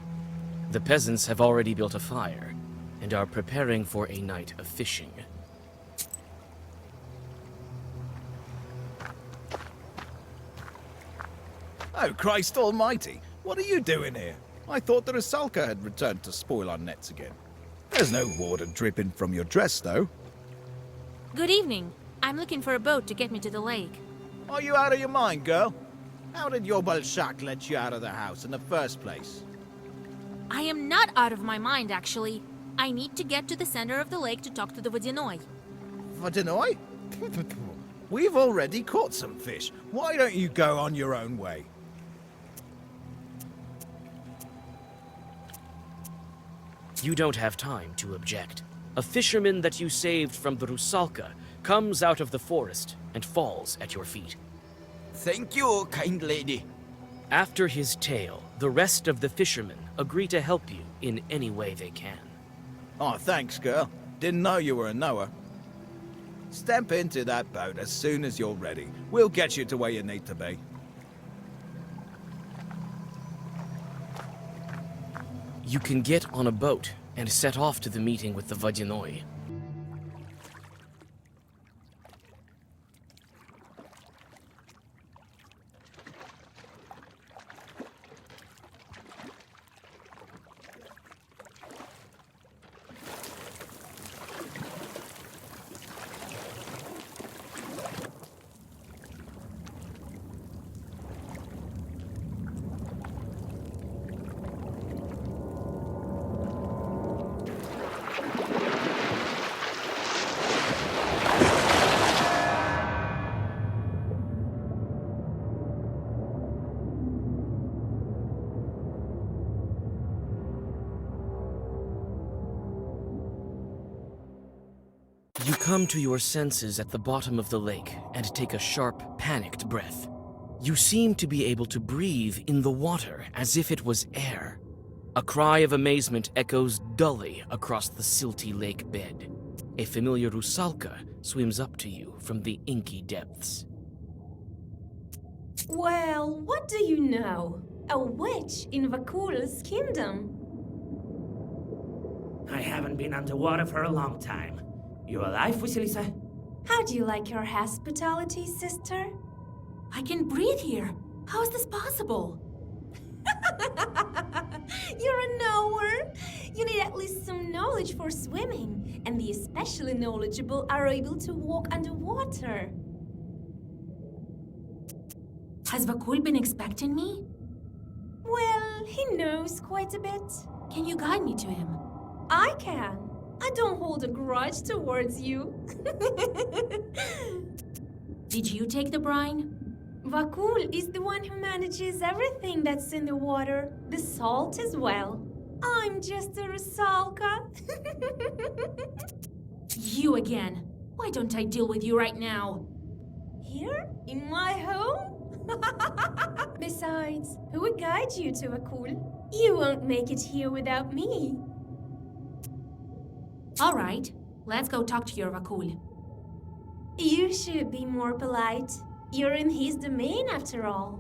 The peasants have already built a fire and are preparing for a night of fishing. Oh, Christ almighty! What are you doing here? I thought the rusalka had returned to spoil our nets again. There's no water dripping from your dress, though. Good evening. I'm looking for a boat to get me to the lake. Are you out of your mind, girl? How did your Bolshak let you out of the house in the first place? I am not out of my mind, actually. I need to get to the center of the lake to talk to the Vodyanoi. Vodyanoi? We've already caught some fish. Why don't you go on your own way? You don't have time to object. A fisherman that you saved from the rusalka comes out of the forest and falls at your feet. Thank you, kind lady. After his tale, the rest of the fishermen agree to help you in any way they can. Oh, thanks, girl. Didn't know you were a knower. Step into that boat as soon as you're ready. We'll get you to where you need to be. You can get on a boat and set off to the meeting with the Vodyanoi. You come to your senses at the bottom of the lake and take a sharp, panicked breath. You seem to be able to breathe in the water as if it was air. A cry of amazement echoes dully across the silty lake bed. A familiar rusalka swims up to you from the inky depths. Well, what do you know? A witch in Vakul's kingdom. I haven't been underwater for a long time. You alive, Vasilisa? How do you like your hospitality, sister? I can breathe here. How is this possible? You're a knower. You need at least some knowledge for swimming, and the especially knowledgeable are able to walk underwater. Has Vakul been expecting me? Well, he knows quite a bit. Can you guide me to him? I can. I don't hold a grudge towards you. Did you take the brine? Vakul is the one who manages everything that's in the water, the salt as well. I'm just a rusalka. You again. Why don't I deal with you right now? Here? In my home? Besides, who would guide you to Vakul? You won't make it here without me. All right, let's go talk to your Vakul. You should be more polite. You're in his domain after all.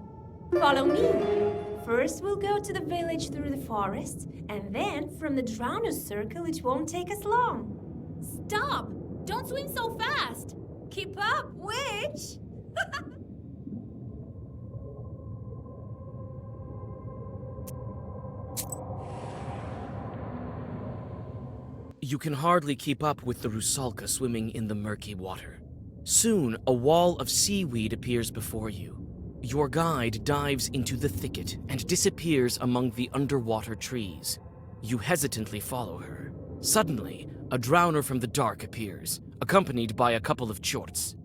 Follow me. First, we'll go to the village through the forest, and then from the Drowners Circle it won't take us long. Stop! Don't swim so fast! Keep up, witch! You can hardly keep up with the rusalka swimming in the murky water. Soon, a wall of seaweed appears before you. Your guide dives into the thicket and disappears among the underwater trees. You hesitantly follow her. Suddenly, a drowner from the dark appears, accompanied by a couple of chorts.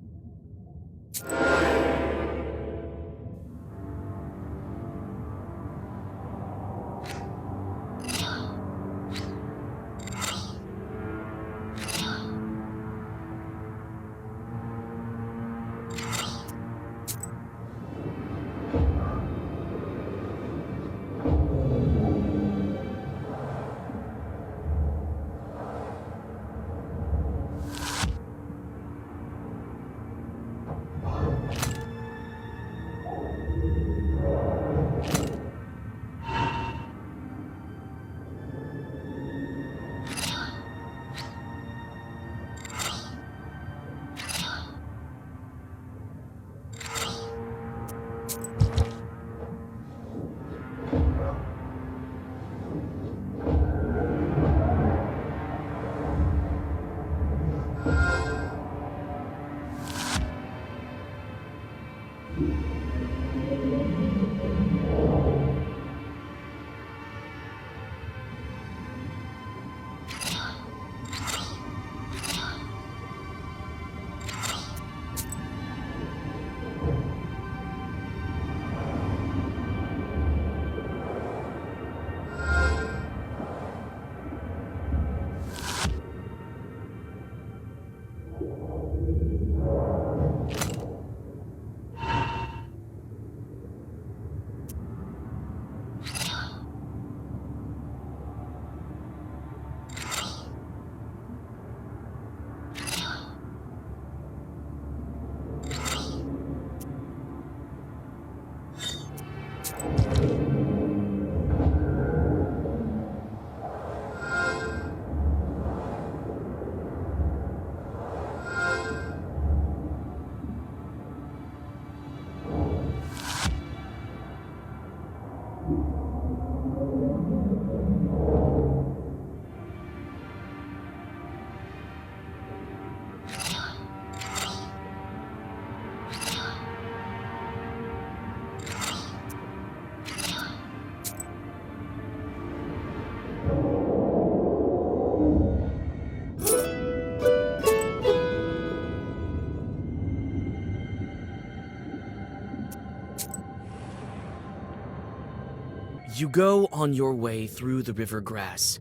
You go on your way through the river grass.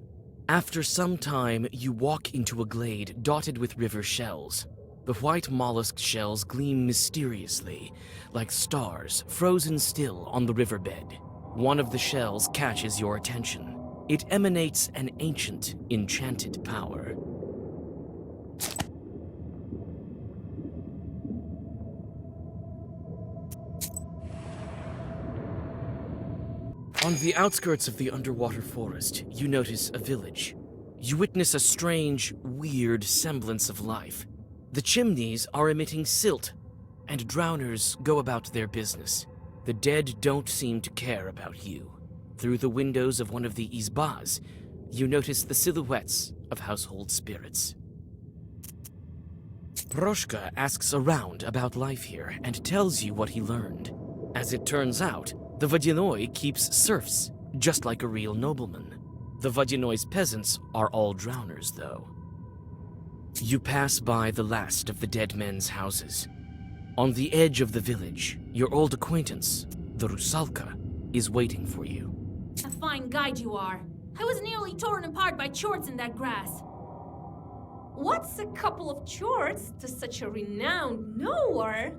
After some time, you walk into a glade dotted with river shells. The white mollusk shells gleam mysteriously, like stars frozen still on the riverbed. One of the shells catches your attention. It emanates an ancient, enchanted power. On the outskirts of the underwater forest, you notice a village. You witness a strange, weird semblance of life. The chimneys are emitting silt, and drowners go about their business. The dead don't seem to care about you. Through the windows of one of the izbas, you notice the silhouettes of household spirits. Proshka asks around about life here and tells you what he learned. As it turns out, the Vodyanoi keeps serfs, just like a real nobleman. The Vodyanoi's peasants are all drowners, though. You pass by the last of the dead men's houses. On the edge of the village, your old acquaintance, the Rusalka, is waiting for you. A fine guide you are. I was nearly torn apart by chorts in that grass. What's a couple of chorts to such a renowned knower?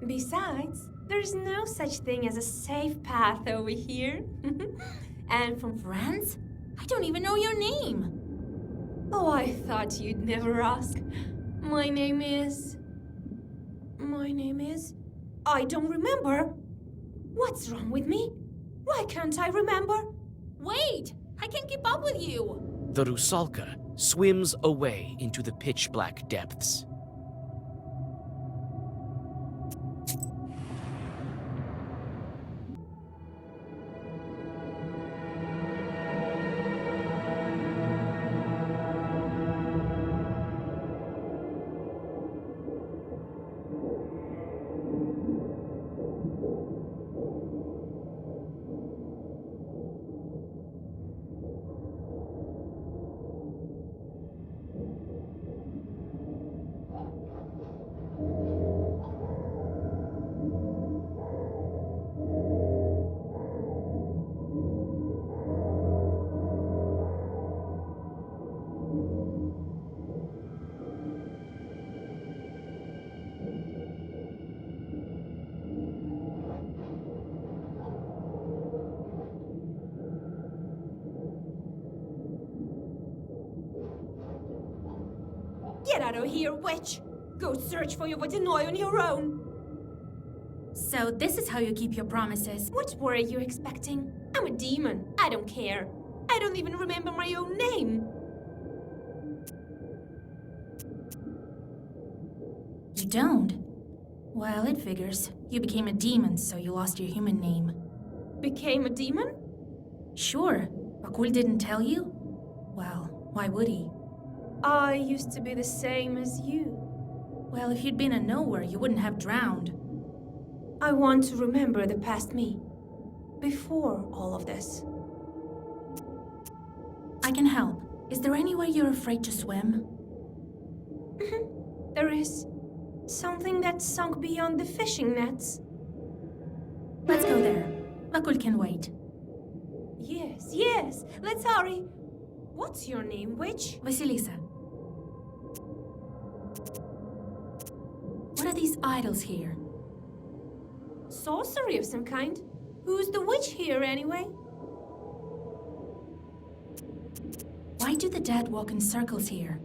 Besides, there's no such thing as a safe path over here. And from Friends? I don't even know your name. Oh, I thought you'd never ask. My name is... I don't remember. What's wrong with me? Why can't I remember? Wait! I can't keep up with you! The Rusalka swims away into the pitch-black depths. Get out of here, witch! Go search for your Vodyanoi on your own! So this is how you keep your promises. What were you expecting? I'm a demon. I don't care. I don't even remember my own name. You don't? Well, it figures. You became a demon, so you lost your human name. Became a demon? Sure. Bakul didn't tell you? Well, why would he? I used to be the same as you. Well, if you'd been a knower, you wouldn't have drowned. I want to remember the past me. Before all of this. I can help. Is there anywhere you're afraid to swim? There is. Something that's sunk beyond the fishing nets. Let's go there. Bakul can wait. Yes, let's hurry. What's your name, witch? Vasilisa. What are these idols here? Sorcery of some kind. Who's the witch here, anyway? Why do the dead walk in circles here?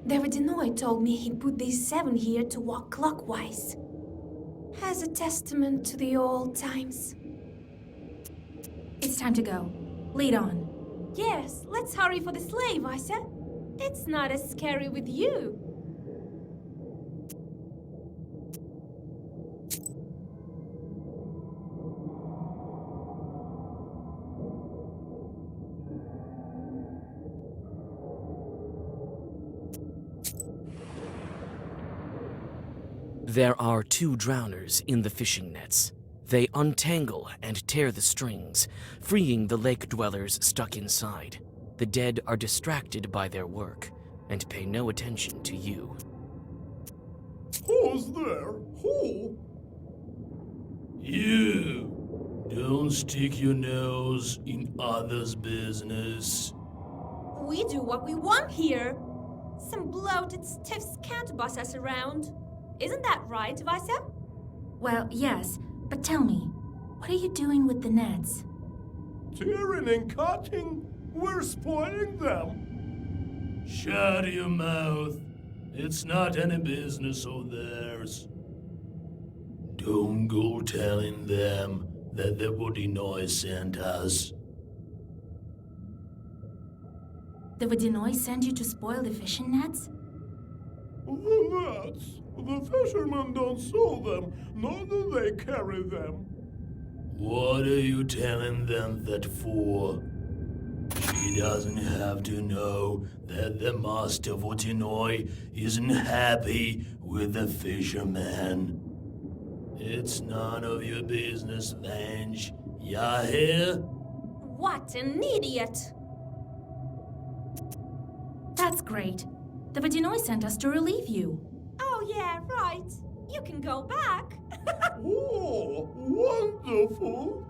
The Vodyanoi told me he put these 7 here to walk clockwise. As a testament to the old times. It's time to go. Lead on. Yes, let's hurry for the slave, Asa. It's not as scary with you. There are 2 drowners in the fishing nets. They untangle and tear the strings, freeing the lake dwellers stuck inside. The dead are distracted by their work and pay no attention to you. Who's there? Who? You! Don't stick your nose in others' business. We do what we want here. Some bloated stiffs can't boss us around. Isn't that right, Vasya? Well, yes, but tell me, what are you doing with the nets? Tearing and cutting. We're spoiling them. Shut your mouth. It's not any business of theirs. Don't go telling them that the Vodinoi sent us. The Vodinoi send you to spoil the fishing nets? The nets. The fishermen don't sew them, nor do they carry them. What are you telling them that for? She doesn't have to know that the master Vodinoi isn't happy with the fisherman. It's none of your business, Vange. Ya hear? What an idiot! That's great. The Vodinoi sent us to relieve you. Oh, yeah, right. You can go back. Oh, wonderful.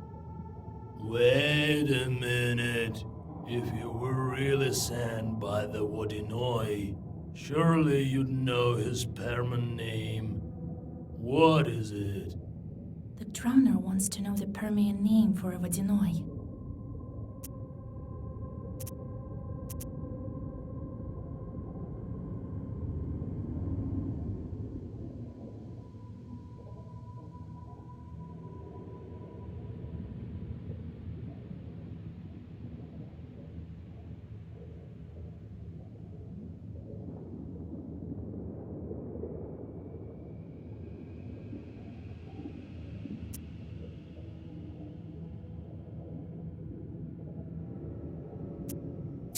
Wait a minute. If you were really sent by the Vodinoi, surely you'd know his Perman name. What is it? The droner wants to know the Permian name for a Vodinoi.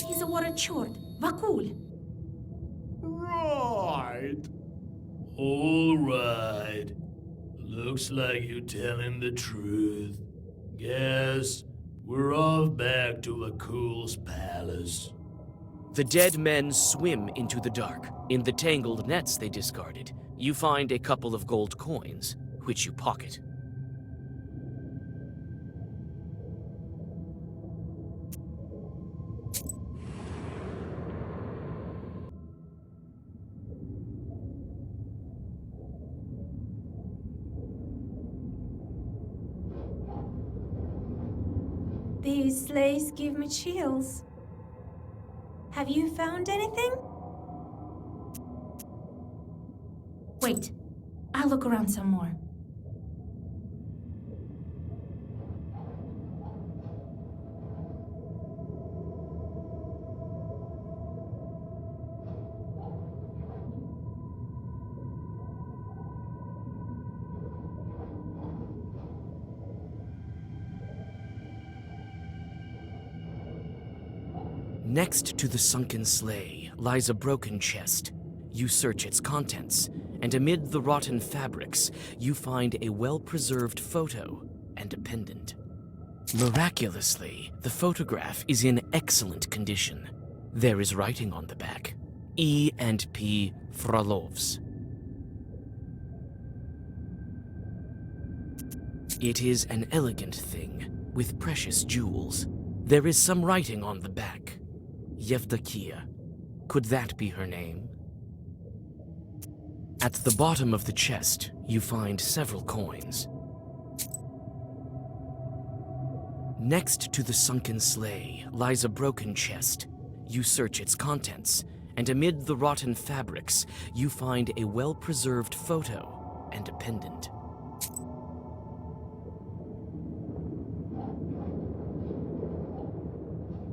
He's a water chort. Vakul. Right. All right. Looks like you're telling the truth. Guess we're off back to Vakul's palace. The dead men swim into the dark. In the tangled nets they discarded, you find a couple of gold coins, which you pocket. These sleighs give me chills. Have you found anything? Wait, I'll look around some more. Next to the sunken sleigh lies a broken chest. You search its contents, and amid the rotten fabrics, you find a well-preserved photo and a pendant. Miraculously, the photograph is in excellent condition. There is writing on the back. E and P Frolovs. It is an elegant thing, with precious jewels. There is some writing on the back. Yevdokia. Could that be her name? At the bottom of the chest, you find several coins. Next to the sunken sleigh lies a broken chest. You search its contents, and amid the rotten fabrics, you find a well-preserved photo and a pendant.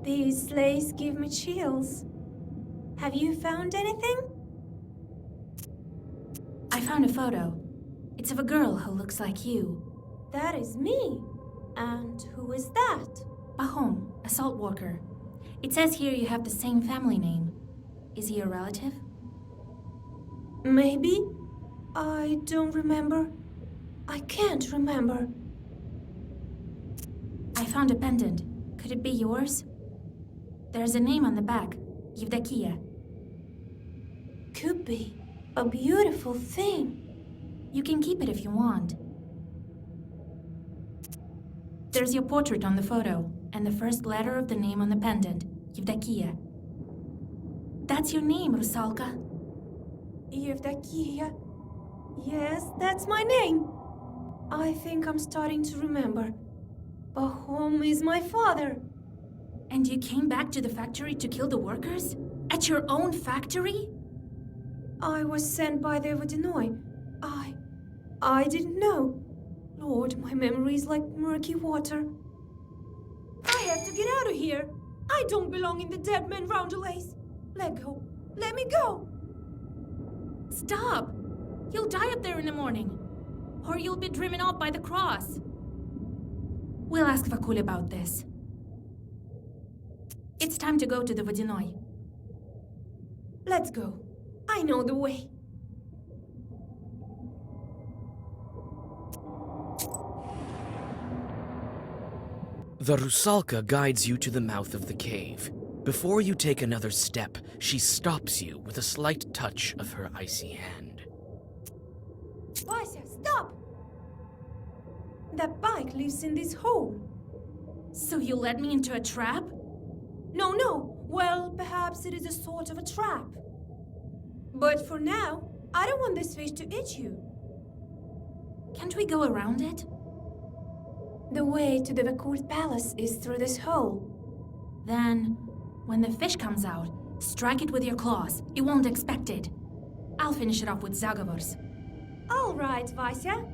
These sleighs give me chills. Have you found anything? I found a photo. It's of a girl who looks like you. That is me. And who is that? Pahom, a salt worker. It says here you have the same family name. Is he a relative? Maybe. I don't remember. I can't remember. I found a pendant. Could it be yours? There's a name on the back. Yevdokia. Could be. A beautiful thing. You can keep it if you want. There's your portrait on the photo, and the first letter of the name on the pendant, Yevdakia. That's your name, Rusalka. Yevdakia. Yes, that's my name. I think I'm starting to remember. But whom is my father? And you came back to the factory to kill the workers? At your own factory? I was sent by the Vodinoy. I didn't know. Lord, my memory is like murky water. I have to get out of here. I don't belong in the dead man roundelays. Let go. Let me go. Stop! You'll die up there in the morning. Or you'll be driven off by the cross. We'll ask Vakul about this. It's time to go to the Vodinoy. Let's go. I know the way. The Rusalka guides you to the mouth of the cave. Before you take another step, she stops you with a slight touch of her icy hand. Vasya, stop! That bike lives in this hole. So you led me into a trap? No. Well, perhaps it is a sort of a trap. But for now, I don't want this fish to eat you. Can't we go around it? The way to the Vakul palace is through this hole. Then, when the fish comes out, strike it with your claws. It won't expect it. I'll finish it off with Zagavors. All right, Vasya.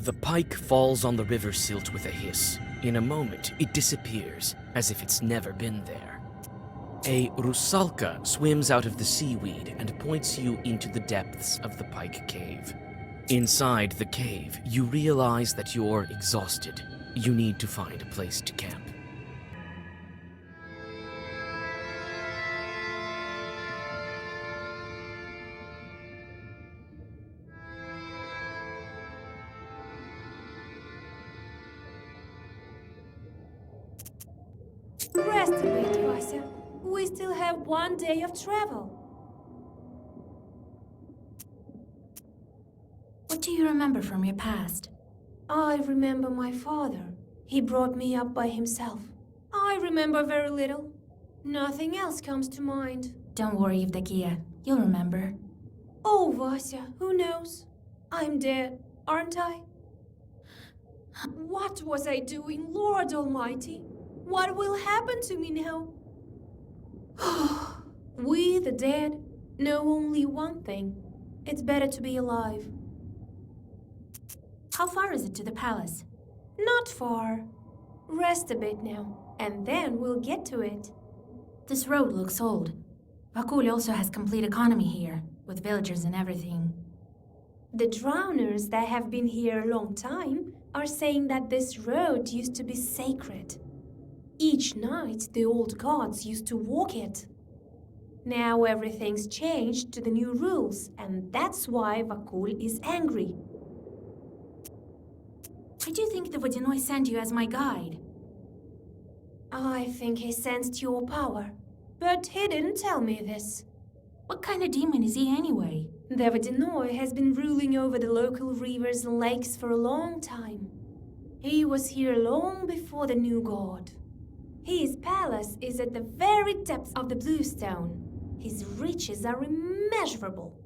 The pike falls on the river silt with a hiss. In a moment, it disappears, as if it's never been there. A rusalka swims out of the seaweed and points you into the depths of the pike cave. Inside the cave, you realize that you're exhausted. You need to find a place to camp. Rest a bit, Vasya. We still have 1 day of travel. What do you remember from your past? I remember my father. He brought me up by himself. I remember very little. Nothing else comes to mind. Don't worry, Evdokia. You'll remember. Oh, Vasya, who knows? I'm dead, aren't I? What was I doing, Lord Almighty? What will happen to me now? We, the dead, know only one thing. It's better to be alive. How far is it to the palace? Not far. Rest a bit now, and then we'll get to it. This road looks old. Vakul also has complete economy here, with villagers and everything. The drowners that have been here a long time are saying that this road used to be sacred. Each night, the old gods used to walk it. Now everything's changed to the new rules, and that's why Vakul is angry. Why do you think the Vodyanoi sent you as my guide? I think he sensed your power, but he didn't tell me this. What kind of demon is he anyway? The Vodyanoi has been ruling over the local rivers and lakes for a long time. He was here long before the new god. His palace is at the very depths of the Bluestone. His riches are immeasurable.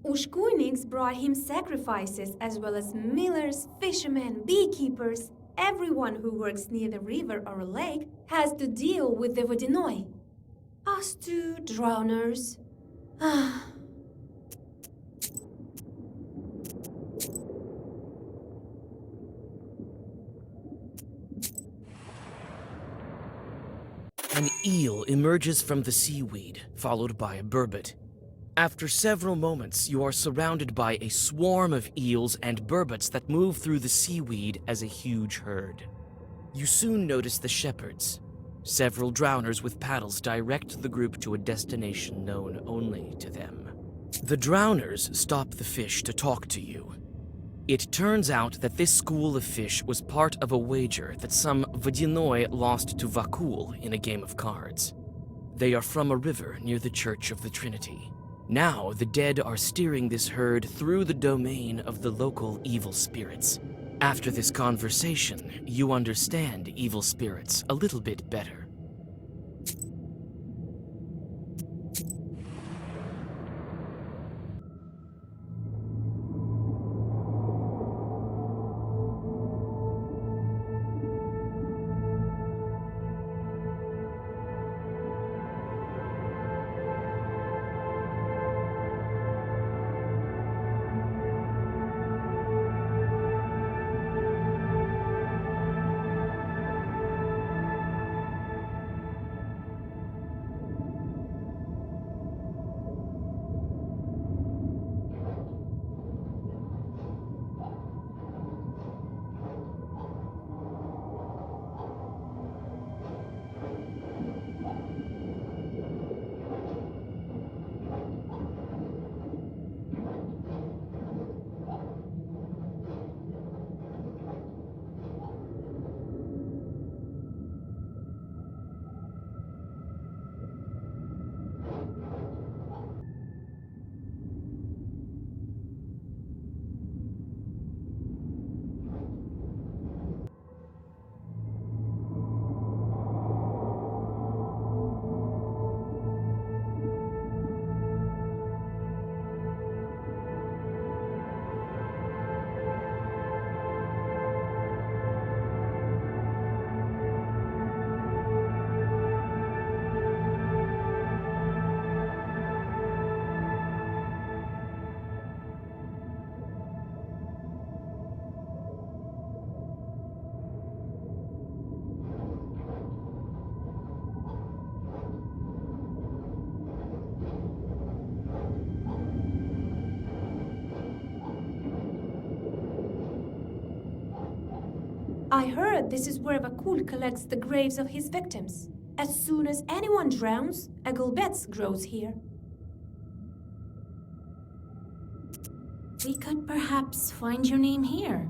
Ushkuiniks brought him sacrifices as well as millers, fishermen, beekeepers. Everyone who works near the river or a lake has to deal with the Vodyanoi. Us two drowners. An eel emerges from the seaweed, followed by a burbot. After several moments, you are surrounded by a swarm of eels and burbots that move through the seaweed as a huge herd. You soon notice the shepherds. Several drowners with paddles direct the group to a destination known only to them. The drowners stop the fish to talk to you. It turns out that this school of fish was part of a wager that some Vodyanoi lost to Vakul in a game of cards. They are from a river near the Church of the Trinity. Now, the dead are steering this herd through the domain of the local evil spirits. After this conversation, you understand evil spirits a little bit better. I heard this is where Vakul collects the graves of his victims. As soon as anyone drowns, a gulbets grows here. We could perhaps find your name here.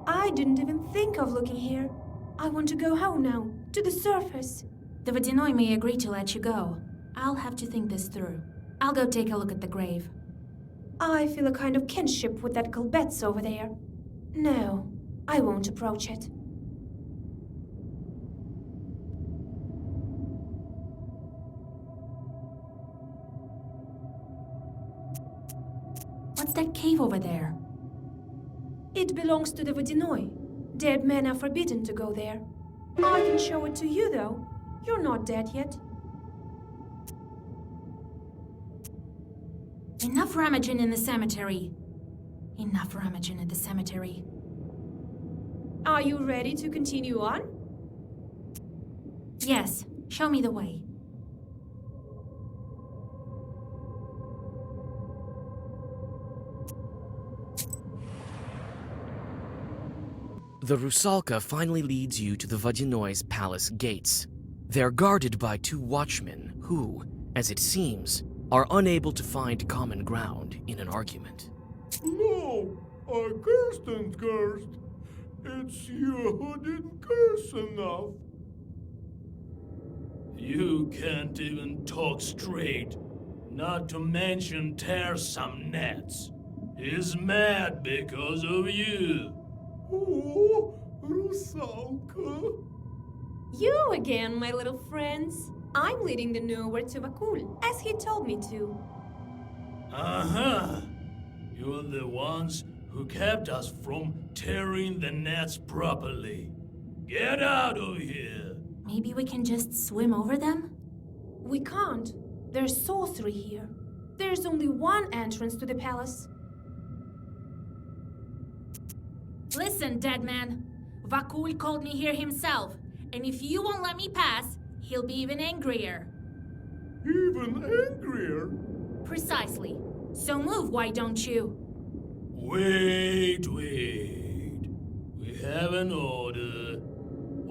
I didn't even think of looking here. I want to go home now, to the surface. The Vodyanoi may agree to let you go. I'll have to think this through. I'll go take a look at the grave. I feel a kind of kinship with that gulbets over there. No, I won't approach it. What's that cave over there? It belongs to the Vodinoi. Dead men are forbidden to go there. I can show it to you, though. You're not dead yet. Enough rummaging in the cemetery. Enough rummaging at the cemetery. Are you ready to continue on? Yes, show me the way. The Rusalka finally leads you to the Vodinoi's palace gates. They're guarded by two watchmen who, as it seems, are unable to find common ground in an argument. No, I cursed and cursed. It's you who didn't curse enough. You can't even talk straight, not to mention tear some nets. He's mad because of you. Oh, Rusalka. You again, my little friends. I'm leading the Nowhere to Vakul, as he told me to. Uh-huh. You're the ones who kept us from tearing the nets properly. Get out of here! Maybe we can just swim over them? We can't. There's sorcery here. There's only one entrance to the palace. Listen, dead man. Vakul called me here himself, and if you won't let me pass, he'll be even angrier. Even angrier? Precisely. So move, why don't you? Wait. We have an order.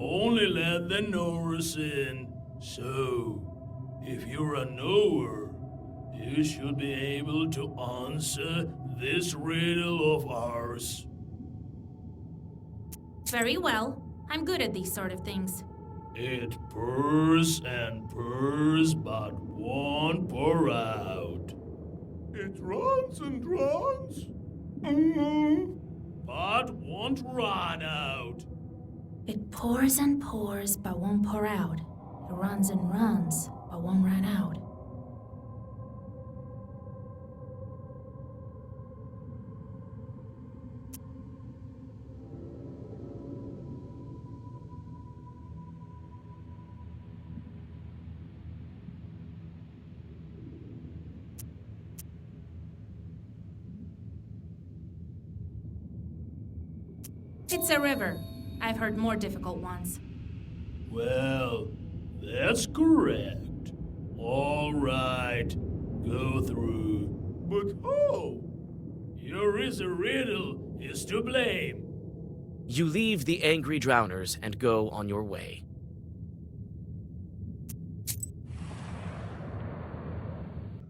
Only let the knowers in. So, if you're a knower, you should be able to answer this riddle of ours. Very well. I'm good at these sort of things. It purrs and purrs, but won't pour out. It runs and runs. But won't run out. It pours and pours, but won't pour out. It runs and runs, but won't run out. It's a river. I've heard more difficult ones. Well, that's correct. All right, go through. But how? Your riddle is to blame. You leave the angry drowners and go on your way.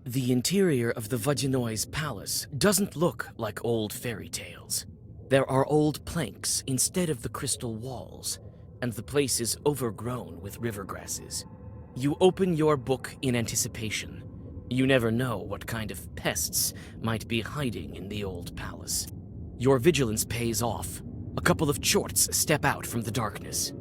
The interior of the Vodinoi's palace doesn't look like old fairy tales. There are old planks instead of the crystal walls, and the place is overgrown with river grasses. You open your book in anticipation. You never know what kind of pests might be hiding in the old palace. Your vigilance pays off. A couple of chorts step out from the darkness.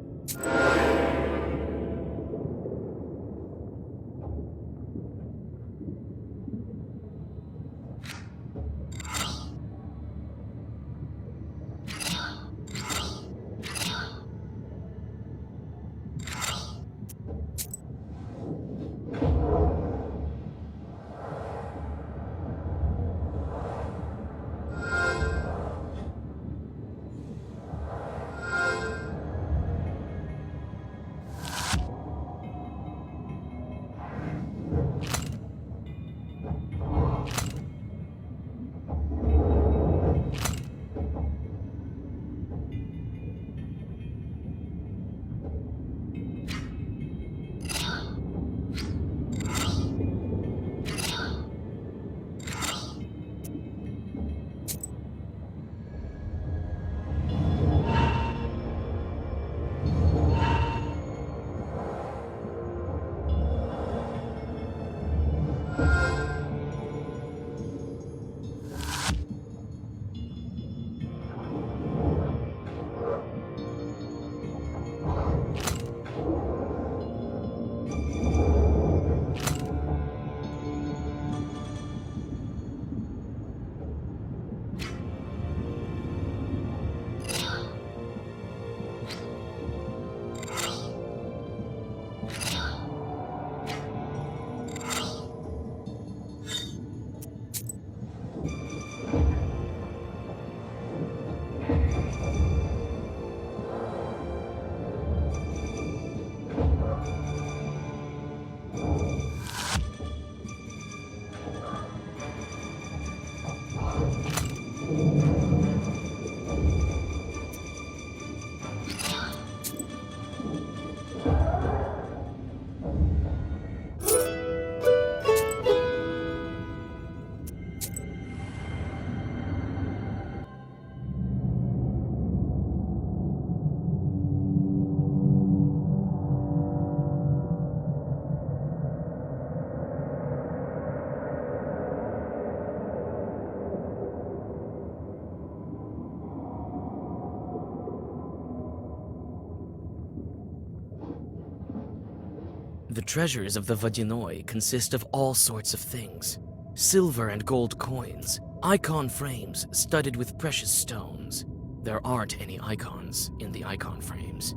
The treasures of the Vodyanoi consist of all sorts of things. Silver and gold coins, icon frames studded with precious stones. There aren't any icons in the icon frames.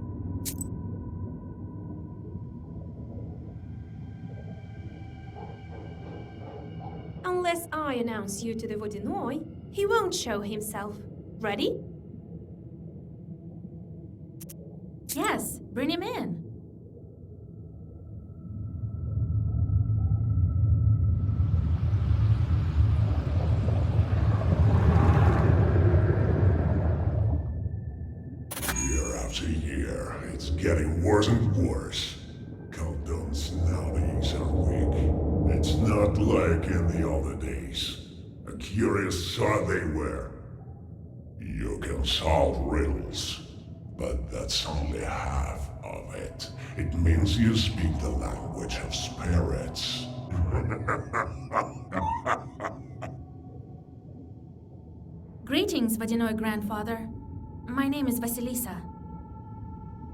Unless I announce you to the Vodyanoi, he won't show himself. Ready? Yes, bring him in. Year after year, it's getting worse and worse. Caldons nowadays are weak. It's not like in the older days. A curious sort they were. You can solve riddles, but that's only half of it. It means you speak the language of spirits. Greetings, Vodyanoi grandfather. My name is Vasilisa.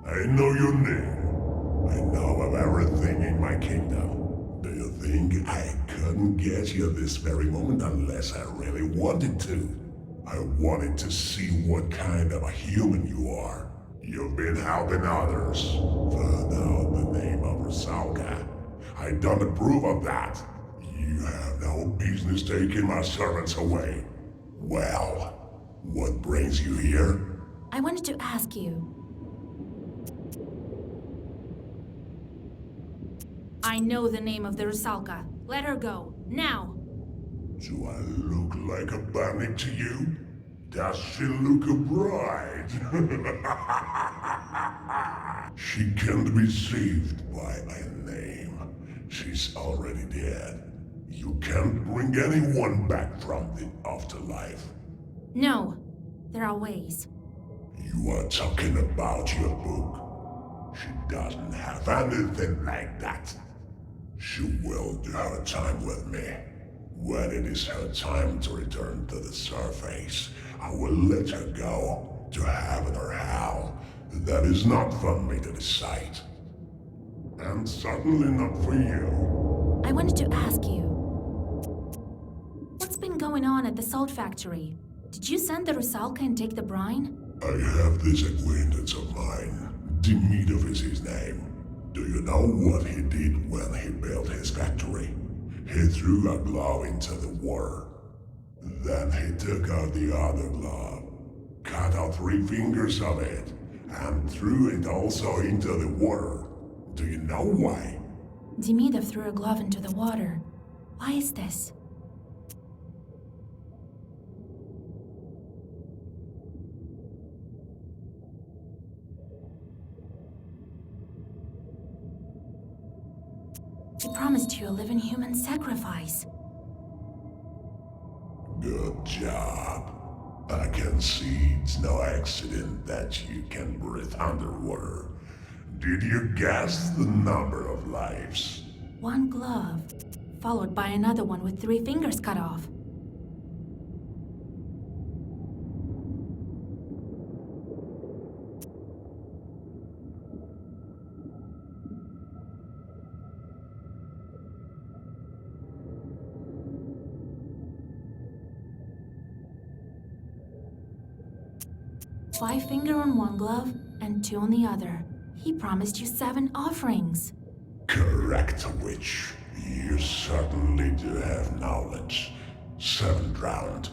I know your name. I know of everything in my kingdom. Do you think I couldn't get you this very moment unless I really wanted to? I wanted to see what kind of a human you are. You've been helping others. Found out the name of Rusalka. I don't approve of that. You have no business taking my servants away. Well, what brings you here? I wanted to ask you. I know the name of the Rusalka. Let her go. Now. Do I look like a bandit to you? Does she look a bride? She can't be saved by my name. She's already dead. You can't bring anyone back from the afterlife. No, there are ways. You are talking about your book. She doesn't have anything like that. She will do her time with me. When it is her time to return to the surface, I will let her go to heaven or hell. That is not for me to decide. And certainly not for you. I wanted to ask you. What's been going on at the salt factory? Did you send the Rusalka and take the brine? I have this acquaintance of mine. Demidov is his name. Do you know what he did when he built his factory? He threw a glove into the water. Then he took out the other glove, cut out 3 fingers of it, and threw it also into the water. Do you know why? Demidov threw a glove into the water. Why is this? He promised you a living human sacrifice. Good job. I can see it's no accident that you can breathe underwater. Did you guess the number of lives? 1 glove, followed by another one with 3 fingers cut off. Five finger on 1 glove and 2 on the other. He promised you 7 offerings. Correct, witch. You certainly do have knowledge. 7th round.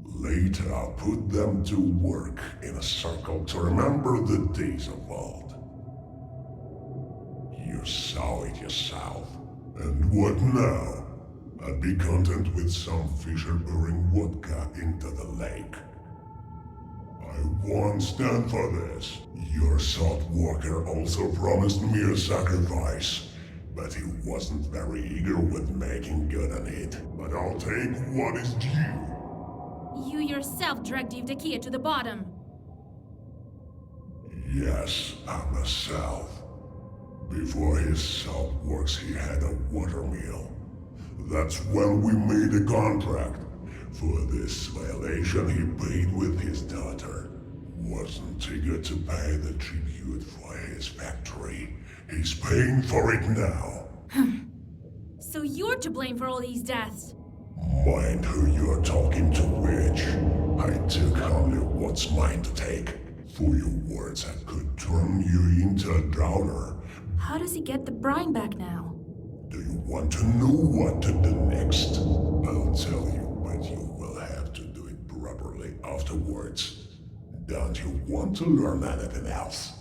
Later I'll put them to work in a circle to remember the days of old. You saw it yourself. And what now? I'd be content with some fisher pouring vodka into the lake. I won't stand for this. Your salt walker also promised me a sacrifice, but he wasn't very eager with making good on it. But I'll take what is due. You yourself dragged Evdokia to the bottom. Yes, I myself. Before his salt works, he had a watermill. That's when we made a contract. For this violation, he paid with his daughter. Wasn't eager to pay the tribute for his factory. He's paying for it now. So you're to blame for all these deaths. Mind who you're talking to, witch. I took only what's mine to take. For your words, I could turn you into a drowner. How does he get the brine back now? Do you want to know what to do next? I'll tell you, but you will have to do it properly afterwards. Don't you want to learn anything else?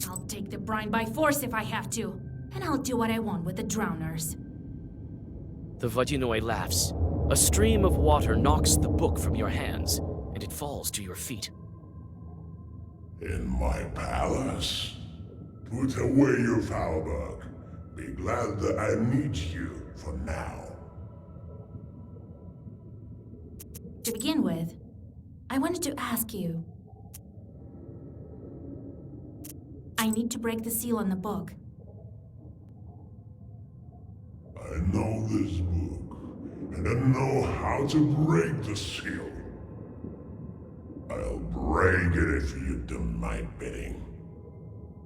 I'll take the brine by force if I have to. And I'll do what I want with the drowners. The Vodyanoi laughs. A stream of water knocks the book from your hands, and it falls to your feet. In my palace. Put away your foul bug. Be glad that I need you for now. To begin with, I wanted to ask you. I need to break the seal on the book. I know this book, and I know how to break the seal. I'll break it if you do my bidding.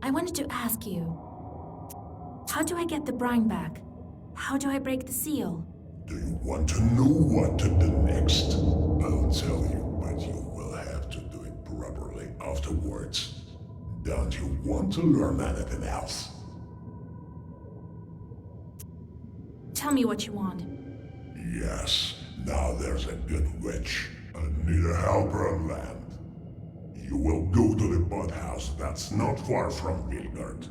I wanted to ask you. How do I get the brine back? How do I break the seal? Do you want to know what to do next? I'll tell you, but you will have to do it properly afterwards. Don't you want to learn anything else? Tell me what you want. Yes, now there's a good witch. I need a helper on land. You will go to the boathouse that's not far from Vilgard.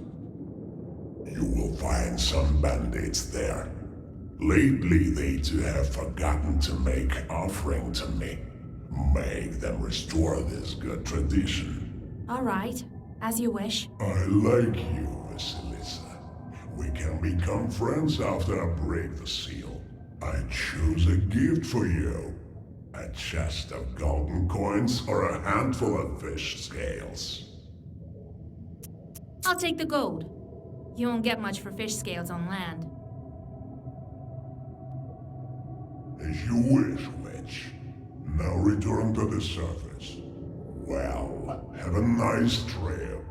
You will find some bandits there. Lately, they too have forgotten to make offering to me. Make them restore this good tradition. All right, as you wish. I like you, Vasilisa. We can become friends after I break the seal. I choose a gift for you. A chest of golden coins or a handful of fish scales. I'll take the gold. You won't get much for fish scales on land. As you wish, witch. Now return to the surface. Well, have a nice trip.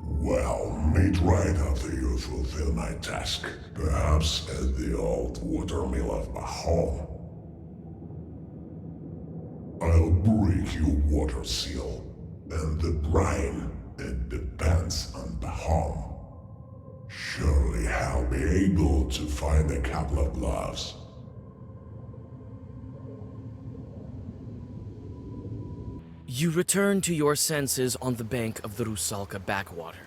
Well, meet right after you fulfill my task. Perhaps at the old watermill of Bahom. I'll break your water seal. And the brine, it depends on Bahom. Surely I'll be able to find a couple of gloves. You return to your senses on the bank of the Rusalka backwater.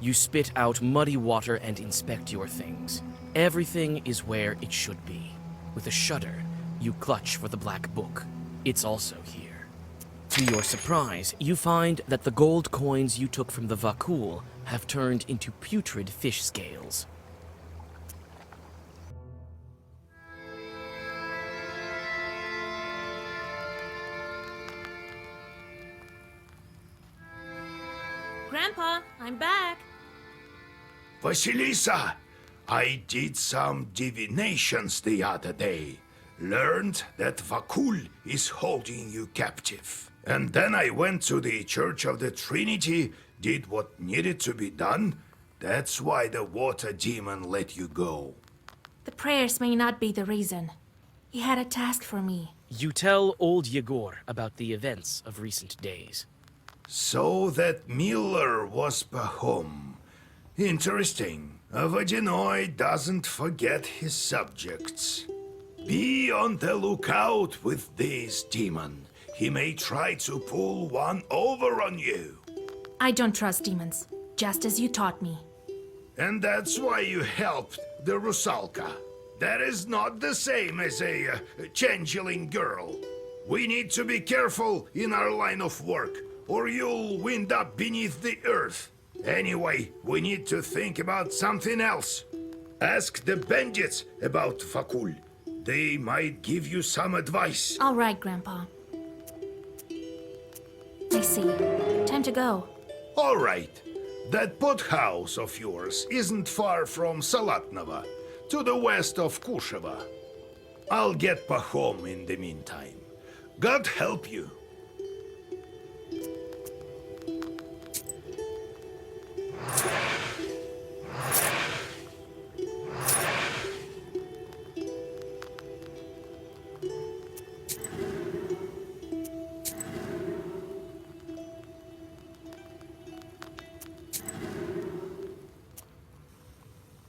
You spit out muddy water and inspect your things. Everything is where it should be. With a shudder, you clutch for the black book. It's also here. To your surprise, you find that the gold coins you took from the Vakul have turned into putrid fish scales. Grandpa, I'm back. Vasilisa, I did some divinations the other day. Learned that Vakul is holding you captive. And then I went to the Church of the Trinity, did what needed to be done. That's why the water demon let you go. The prayers may not be the reason. He had a task for me. You tell old Yegor about the events of recent days. So that Miller was Bahom. Interesting. A Vodyanoi doesn't forget his subjects. Be on the lookout with this demon. He may try to pull one over on you. I don't trust demons, just as you taught me. And that's why you helped the Rusalka. That is not the same as a changeling girl. We need to be careful in our line of work, or you'll wind up beneath the earth. Anyway, we need to think about something else. Ask the bandits about Vakul. They might give you some advice. All right, Grandpa. I see. Time to go. All right. That pothouse of yours isn't far from Salatnova, to the west of Kusheva. I'll get Pahom in the meantime. God help you.